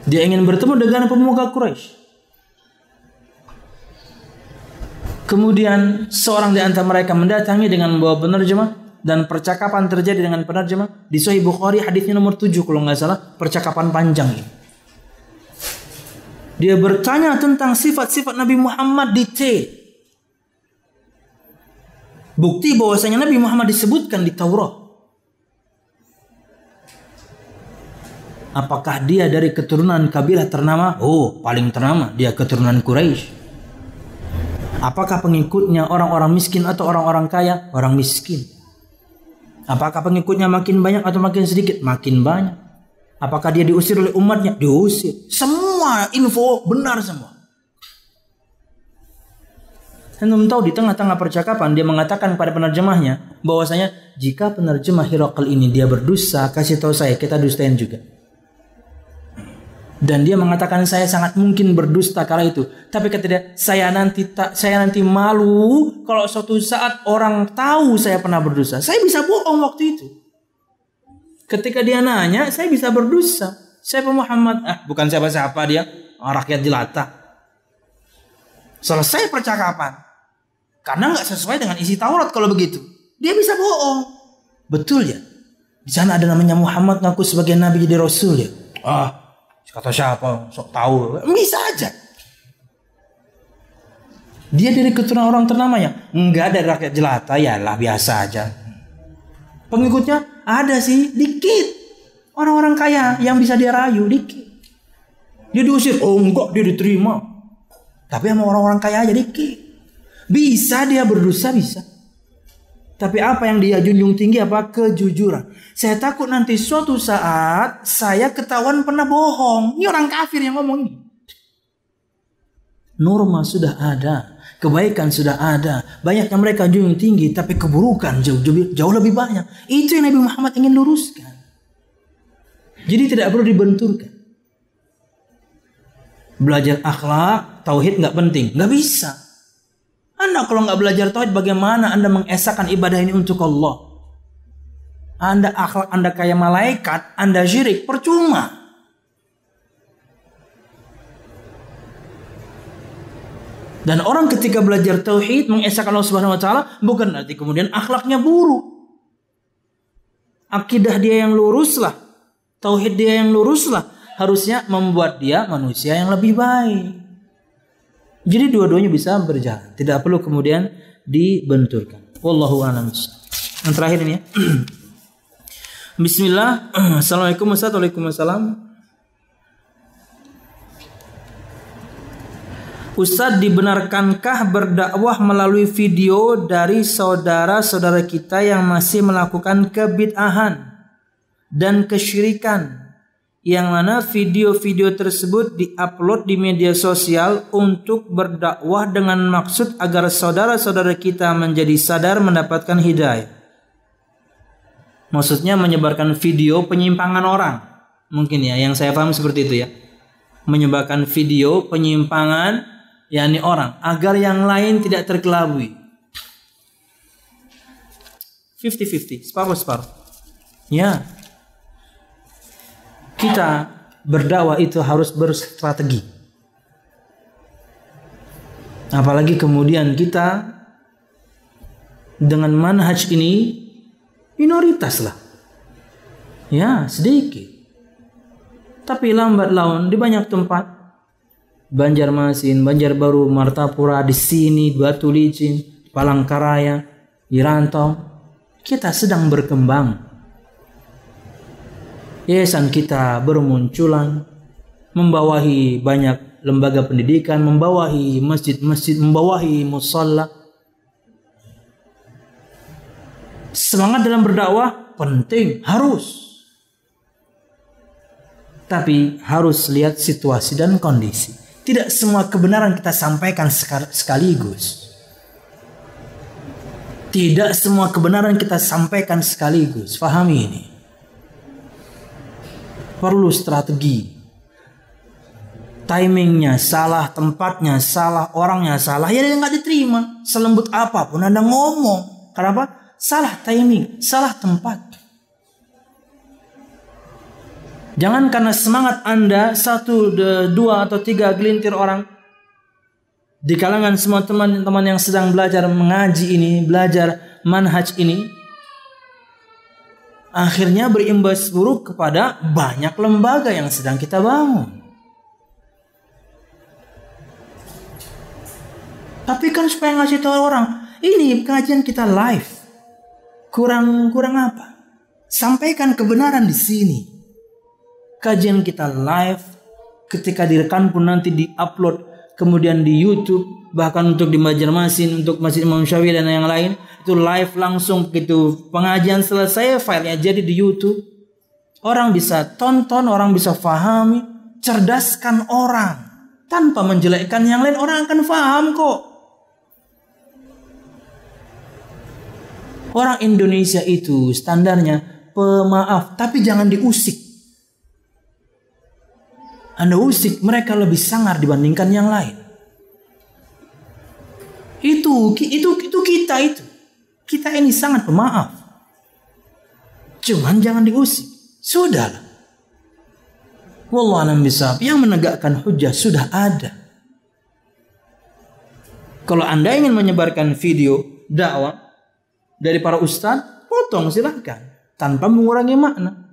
Dia ingin bertemu dengan pemuka Quraisy. Kemudian seorang di antara mereka mendatangi dengan membawa penerjemah dan percakapan terjadi dengan penerjemah. Di Sahih Bukhari hadisnya nomor 7 kalau nggak salah, percakapan panjang ini. Dia bertanya tentang sifat-sifat Nabi Muhammad detail. Bukti bahwasanya Nabi Muhammad disebutkan di Taurat. Apakah dia dari keturunan kabilah ternama? Oh, paling ternama. Dia keturunan Quraisy. Apakah pengikutnya orang-orang miskin atau orang-orang kaya? Orang miskin. Apakah pengikutnya makin banyak atau makin sedikit? Makin banyak. Apakah dia diusir oleh umatnya? Diusir. Semua info benar semua. Anda tahu di tengah-tengah percakapan dia mengatakan pada penerjemahnya bahwasanya jika penerjemah Herakl ini dia berdosa, kasih tahu saya, kita dustain juga. Dan dia mengatakan saya sangat mungkin berdusta kala itu. Tapi kata dia, saya nanti malu kalau suatu saat orang tahu saya pernah berdusta. Saya bisa bohong waktu itu. Ketika dia nanya, saya bisa berdusta. Siapa Muhammad? Bukan siapa-siapa dia, rakyat jelata. Selesai percakapan. Karena nggak sesuai dengan isi Taurat kalau begitu. Dia bisa bohong. Betul ya? Di sana ada namanya Muhammad ngaku sebagai nabi jadi rasul ya. Kata siapa? Sok tahu. Bisa aja. Dia dari keturunan orang ternama ya? Enggak, dari rakyat jelata. Yalah, biasa aja. Pengikutnya ada sih, dikit. Orang-orang kaya yang bisa dia rayu, dikit. Dia diusir. Oh enggak, dia diterima. Tapi sama orang-orang kaya aja dikit. Bisa dia berdosa, bisa. Tapi apa yang dia junjung tinggi apa? Kejujuran. Saya takut nanti suatu saat saya ketahuan pernah bohong. Ini orang kafir yang ngomong ini. Norma sudah ada, kebaikan sudah ada. Banyaknya mereka junjung tinggi, tapi keburukan jauh lebih banyak. Itu yang Nabi Muhammad ingin luruskan. Jadi tidak perlu dibenturkan. Belajar akhlak, tauhid nggak penting, nggak bisa. Anda kalau nggak belajar tauhid, bagaimana Anda mengesahkan ibadah ini untuk Allah? Anda akhlak Anda kayak malaikat, Anda syirik, percuma. Dan orang ketika belajar tauhid, mengesahkan Allah Subhanahu wa taala, bukan berarti kemudian akhlaknya buruk. Akidah dia yang luruslah, tauhid dia yang luruslah, harusnya membuat dia manusia yang lebih baik. Jadi dua-duanya bisa berjalan, tidak perlu kemudian dibenturkan. Wallahu a'lam. Yang terakhir ini ya. Bismillah. Assalamualaikum warahmatullahi wabarakatuh. Ustadz, dibenarkankah berdakwah melalui video dari saudara-saudara kita yang masih melakukan kebid'ahan dan kesyirikan, yang mana video-video tersebut diupload di media sosial untuk berdakwah dengan maksud agar saudara-saudara kita menjadi sadar mendapatkan hidayah? Maksudnya menyebarkan video penyimpangan orang. Mungkin ya, yang saya paham seperti itu ya. Menyebarkan video penyimpangan yakni orang agar yang lain tidak terkelabui. 50-50, separuh-separuh. Ya. Kita berdakwah itu harus berstrategi. Apalagi kemudian kita dengan manhaj ini minoritas lah. Ya, sedikit. Tapi lambat laun di banyak tempat, Banjarmasin, Banjarbaru, Martapura, di sini, Batu Licin, Palangkaraya, di Rantau, kita sedang berkembang. Yayasan kita bermunculan, membawahi banyak lembaga pendidikan, membawahi masjid-masjid, membawahi musalla. Semangat dalam berdakwah penting, harus. Tapi harus lihat situasi dan kondisi. Tidak semua kebenaran kita sampaikan sekaligus. Tidak semua kebenaran kita sampaikan sekaligus. Fahami ini. Perlu strategi. timingnya salah, tempatnya salah, orangnya salah, ya nggak diterima. Selembut apapun Anda ngomong. Kenapa? Salah timing, salah tempat. Jangan karena semangat Anda 1, 2 atau 3 gelintir orang di kalangan semua teman-teman yang sedang belajar mengaji ini, belajar manhaj ini, akhirnya berimbas buruk kepada banyak lembaga yang sedang kita bangun. Tapi kan supaya ngasih tahu orang, ini kajian kita live. Kurang apa? Sampaikan kebenaran di sini. Kajian kita live, ketika direkam pun nanti di-upload, kemudian di YouTube, bahkan untuk di Banjarmasin, untuk Masjid Imam Syafi'i dan yang lain, itu live langsung begitu pengajian selesai, filenya jadi di YouTube. Orang bisa tonton, orang bisa fahami, cerdaskan orang tanpa menjelekkan yang lain, orang akan faham kok. Orang Indonesia itu standarnya pemaaf, tapi jangan diusik. Anda usik, mereka lebih sangar dibandingkan yang lain. Itu kita itu. Kita ini sangat pemaaf. Cuman jangan diusik. Sudahlah. Wallahu a'lam bishawab. Yang menegakkan hujjah sudah ada. Kalau Anda ingin menyebarkan video dakwah dari para ustadz, potong silahkan. Tanpa mengurangi makna.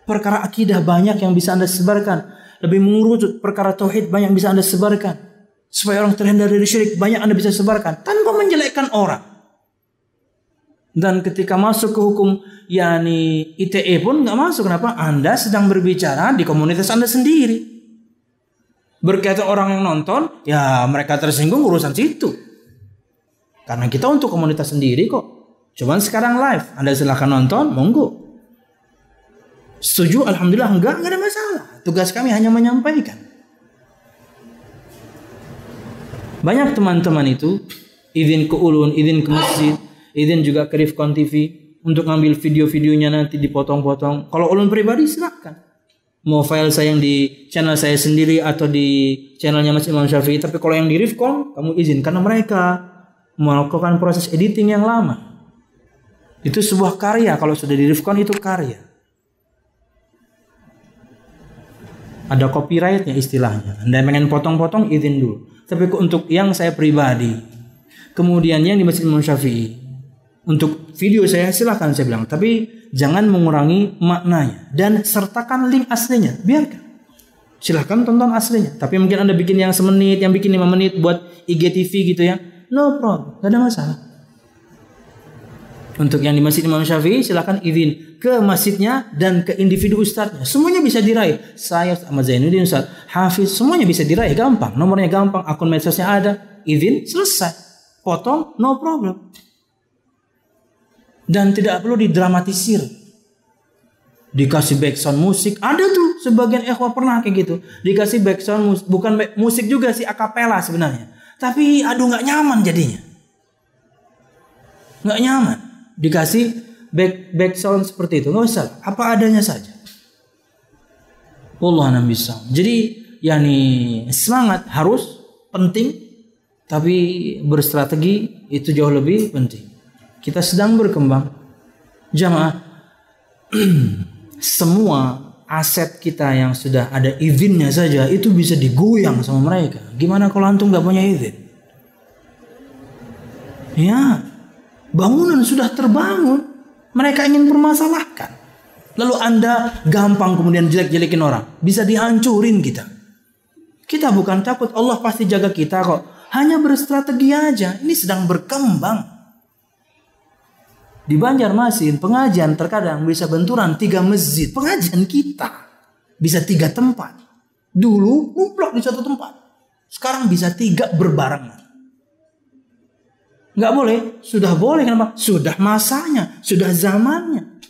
Perkara akidah banyak yang bisa Anda sebarkan. Lebih mengerucut perkara tauhid banyak yang bisa Anda sebarkan. Supaya orang terhindar dari syirik banyak Anda bisa sebarkan. Tanpa menjelekkan orang. Dan ketika masuk ke hukum yakni ITE pun nggak masuk. Kenapa? Anda sedang berbicara di komunitas Anda sendiri. Berkaitan orang yang nonton, ya mereka tersinggung urusan situ. Karena kita untuk komunitas sendiri kok. Cuman sekarang live. Anda silahkan nonton, monggo. Setuju? Alhamdulillah. Enggak ada masalah. Tugas kami hanya menyampaikan. Banyak teman-teman itu izin ke ulun, izin ke masjid, izin juga ke Rifkon TV untuk ngambil video-videonya nanti dipotong-potong. Kalau ulun pribadi silakan. Mau file saya yang di channel saya sendiri atau di channelnya Mas Imam Syafi'i. Tapi kalau yang di Rifkon, kamu izin. Karena mereka melakukan proses editing yang lama. Itu sebuah karya. Kalau sudah di Rifkon itu karya. Ada copyrightnya istilahnya. Anda pengen potong-potong izin dulu. Tapi untuk yang saya pribadi, kemudian yang di Masjid Imam Syafi'i, untuk video saya silahkan saya bilang. Tapi jangan mengurangi maknanya. Dan sertakan link aslinya. Biarkan. Silahkan tonton aslinya. Tapi mungkin Anda bikin yang semenit, yang bikin 5 menit buat IGTV gitu ya. No problem. Gak ada masalah. Untuk yang di Masjid Imam Syafi'i silahkan izin ke masjidnya dan ke individu ustadznya. Semuanya bisa diraih. Saya Ahmad Zainuddin, Ustaz Hafiz, semuanya bisa diraih. Gampang. Nomornya gampang. Akun medsosnya ada. Izin, selesai. Potong, no problem. Dan tidak perlu didramatisir. Dikasih background musik. Ada tuh sebagian ikhwah pernah kayak gitu. Dikasih background musik. Bukan musik juga sih, akapela sebenarnya. Tapi aduh gak nyaman jadinya. Gak nyaman. Dikasih back sound seperti itu, nggak usah, apa adanya saja. Wallahu a'lam bishawab. Jadi yakni semangat harus penting, tapi berstrategi itu jauh lebih penting. Kita sedang berkembang, jamaah. Semua aset kita yang sudah ada izinnya saja itu bisa digoyang sama mereka. Gimana kalau antum nggak punya izin? Ya. Bangunan sudah terbangun, mereka ingin permasalahkan. Lalu Anda gampang kemudian jelek-jelekin orang. Bisa dihancurin kita. Kita bukan takut, Allah pasti jaga kita kok. Hanya berstrategi aja, ini sedang berkembang. Di Banjarmasin, pengajian terkadang bisa benturan 3 masjid. Pengajian kita bisa 3 tempat. Dulu ngumpulak di satu tempat. Sekarang bisa 3 berbarengan. Nggak boleh, sudah boleh. Kenapa? Sudah masanya, sudah zamannya.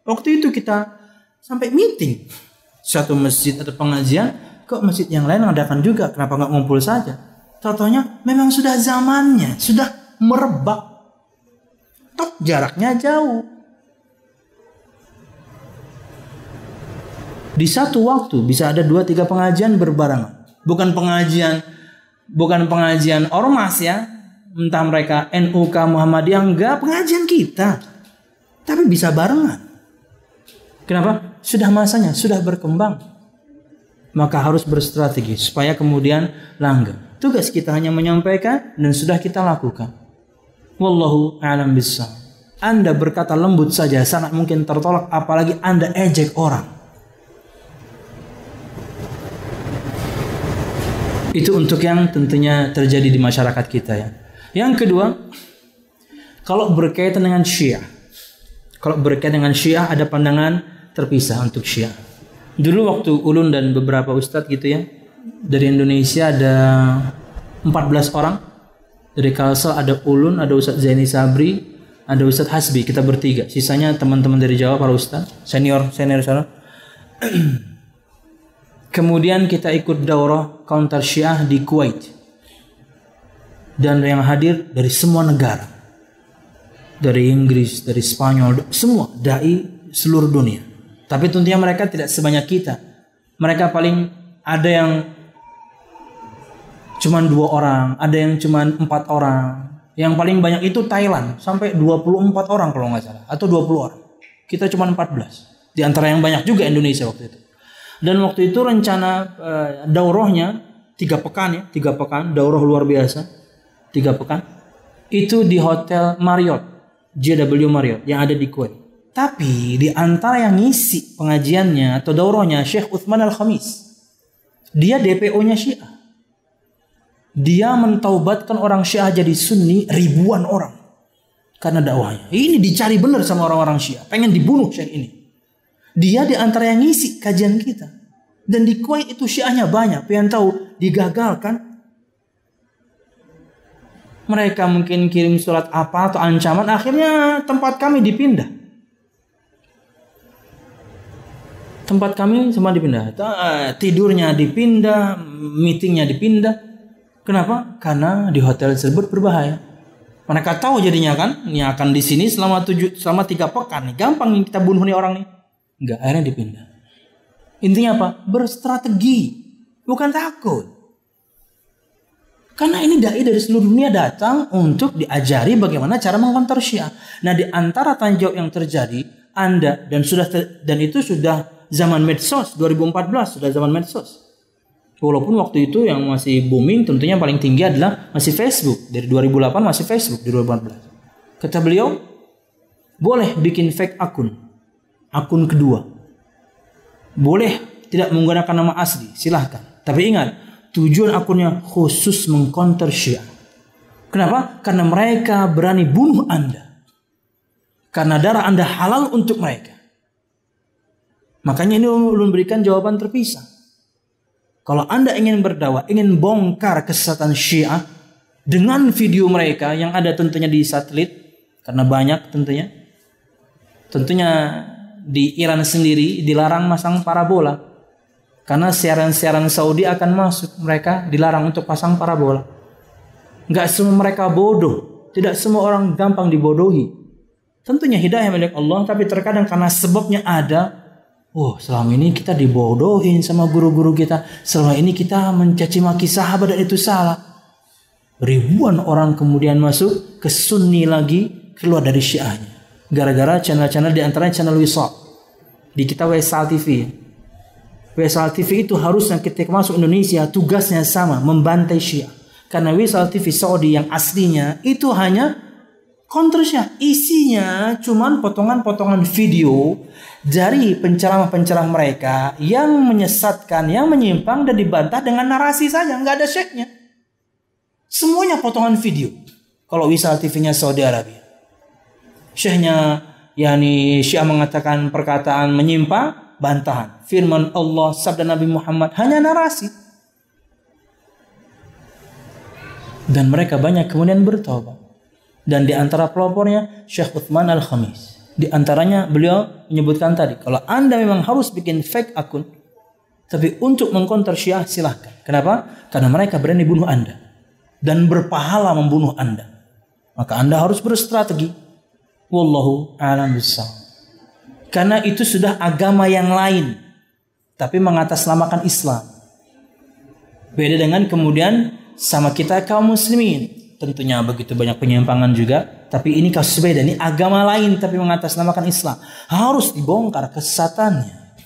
Waktu itu kita sampai meeting satu masjid atau pengajian, kok masjid yang lain ngadakan juga, kenapa nggak ngumpul saja? Contohnya memang sudah zamannya, sudah merebak. Tok jaraknya jauh. Di satu waktu bisa ada 2-3 pengajian berbarengan. Bukan pengajian ormas ya. Entah mereka NUK Muhammadiyah, enggak, pengajian kita. Tapi bisa barengan. Kenapa? Sudah masanya, sudah berkembang. Maka harus berstrategi supaya kemudian langgeng. Tugas kita hanya menyampaikan dan sudah kita lakukan. Wallahu a'lam bishawab. Anda berkata lembut saja sangat mungkin tertolak, apalagi Anda ejek orang. Itu untuk yang tentunya terjadi di masyarakat kita ya. Yang kedua, kalau berkaitan dengan Syiah. Kalau berkaitan dengan Syiah ada pandangan terpisah untuk Syiah. Dulu waktu Ulun dan beberapa ustadz gitu ya, dari Indonesia ada 14 orang. Dari Kalsel ada Ulun, ada Ustadz Zaini Sabri, ada Ustadz Hasbi, kita bertiga. Sisanya teman-teman dari Jawa, para ustadz, senior sana. Kemudian kita ikut daurah counter Syiah di Kuwait. Dan yang hadir dari semua negara. Dari Inggris, dari Spanyol, semua dai seluruh dunia. Tapi tentunya mereka tidak sebanyak kita. Mereka paling ada yang cuman 2 orang, ada yang cuman 4 orang. Yang paling banyak itu Thailand, sampai 24 orang kalau nggak salah, atau 20 orang. Kita cuman 14. Di antara yang banyak juga Indonesia waktu itu. Dan waktu itu rencana daurahnya 3 pekan ya, 3 pekan, daurah luar biasa, 3 pekan. Itu di Hotel Marriott, JW Marriott yang ada di Kuwait. Tapi di antara yang ngisi pengajiannya atau daurahnya Syekh Uthman Al-Khamis. Dia DPO-nya Syiah. Dia mentaubatkan orang Syiah jadi Sunni ribuan orang karena dakwahnya. Ini dicari benar sama orang-orang Syiah, pengen dibunuh Syekh ini. Dia di antara yang ngisi kajian kita. Dan di Kuwait itu Syiahnya banyak, pengen tahu digagalkan. Mereka mungkin kirim surat apa atau ancaman, akhirnya tempat kami dipindah. Tempat kami semua dipindah. Tidurnya dipindah, meetingnya dipindah. Kenapa? Karena di hotel tersebut berbahaya. Mereka tahu jadinya kan, ini akan di sini selama 3 pekan nih. Gampang nih kita bunuh nih orang nih. Enggak, akhirnya dipindah. Intinya apa? Berstrategi, bukan takut. Karena ini dai dari seluruh dunia datang untuk diajari bagaimana cara mengkonter Syiah. Nah, di antara tanggung jawab yang terjadi, Anda dan itu sudah zaman medsos, 2014 sudah zaman medsos. Walaupun waktu itu yang masih booming tentunya paling tinggi adalah masih Facebook. Dari 2008 masih Facebook di 2014. Kata beliau, boleh bikin fake akun kedua. Boleh tidak menggunakan nama asli, silahkan. Tapi ingat, tujuan akunnya khusus mengcounter Syiah. Kenapa? Karena mereka berani bunuh Anda. Karena darah Anda halal untuk mereka. Makanya ini ulun berikan jawaban terpisah. Kalau Anda ingin berdakwah, ingin bongkar kesesatan Syiah dengan video mereka yang ada tentunya di satelit, karena banyak tentunya. Tentunya di Iran sendiri dilarang masang parabola. Karena siaran-siaran Saudi akan masuk, mereka dilarang untuk pasang parabola. Enggak semua mereka bodoh, tidak semua orang gampang dibodohi. Tentunya hidayah milik Allah, tapi terkadang karena sebabnya ada. Selama ini kita dibodohin sama guru-guru kita. Selama ini kita mencaci maki sahabat dan itu salah. Ribuan orang kemudian masuk ke Sunni lagi, keluar dari Syiahnya. Gara-gara channel-channel di antaranya channel Wisal. Di kita Wisal TV. Wisal TV itu harusnya ketika masuk Indonesia tugasnya sama, membantai Syiah. Karena Wisal TV Saudi yang aslinya itu hanya counter Syiah. Isinya cuman potongan-potongan video dari penceramah-penceramah mereka yang menyesatkan, yang menyimpang dan dibantah dengan narasi saja, nggak ada syekhnya. Semuanya potongan video. Kalau Wisal TV-nya Saudi Arabia, syekhnya yakni Syiah mengatakan perkataan menyimpang, bantahan. Firman Allah, sabda Nabi Muhammad, hanya narasi. Dan mereka banyak kemudian bertobat. Dan di antara pelopornya Syekh Uthman Al-Khamis. Di antaranya beliau menyebutkan tadi, kalau Anda memang harus bikin fake akun, tapi untuk mengcounter Syiah silahkan. Kenapa? Karena mereka berani bunuh Anda dan berpahala membunuh Anda. Maka Anda harus berstrategi. Wallahu a'lam bishawab. Karena itu sudah agama yang lain. tapi mengatasnamakan Islam. Beda dengan kemudian sama kita kaum muslimin. Tentunya begitu banyak penyimpangan juga, tapi ini kasus beda. Ini agama lain tapi mengatasnamakan Islam. Harus dibongkar kesesatannya,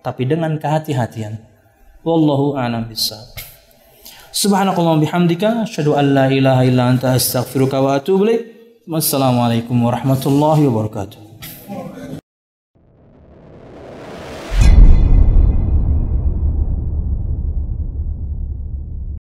tapi dengan kehati-hatian. Wallahu a'lam bishawab. Subhanakallahumma bihamdika asyhadu an la ilaha illa anta astaghfiruka wa atubu ilaik. Wassalamualaikum warahmatullahi wabarakatuh.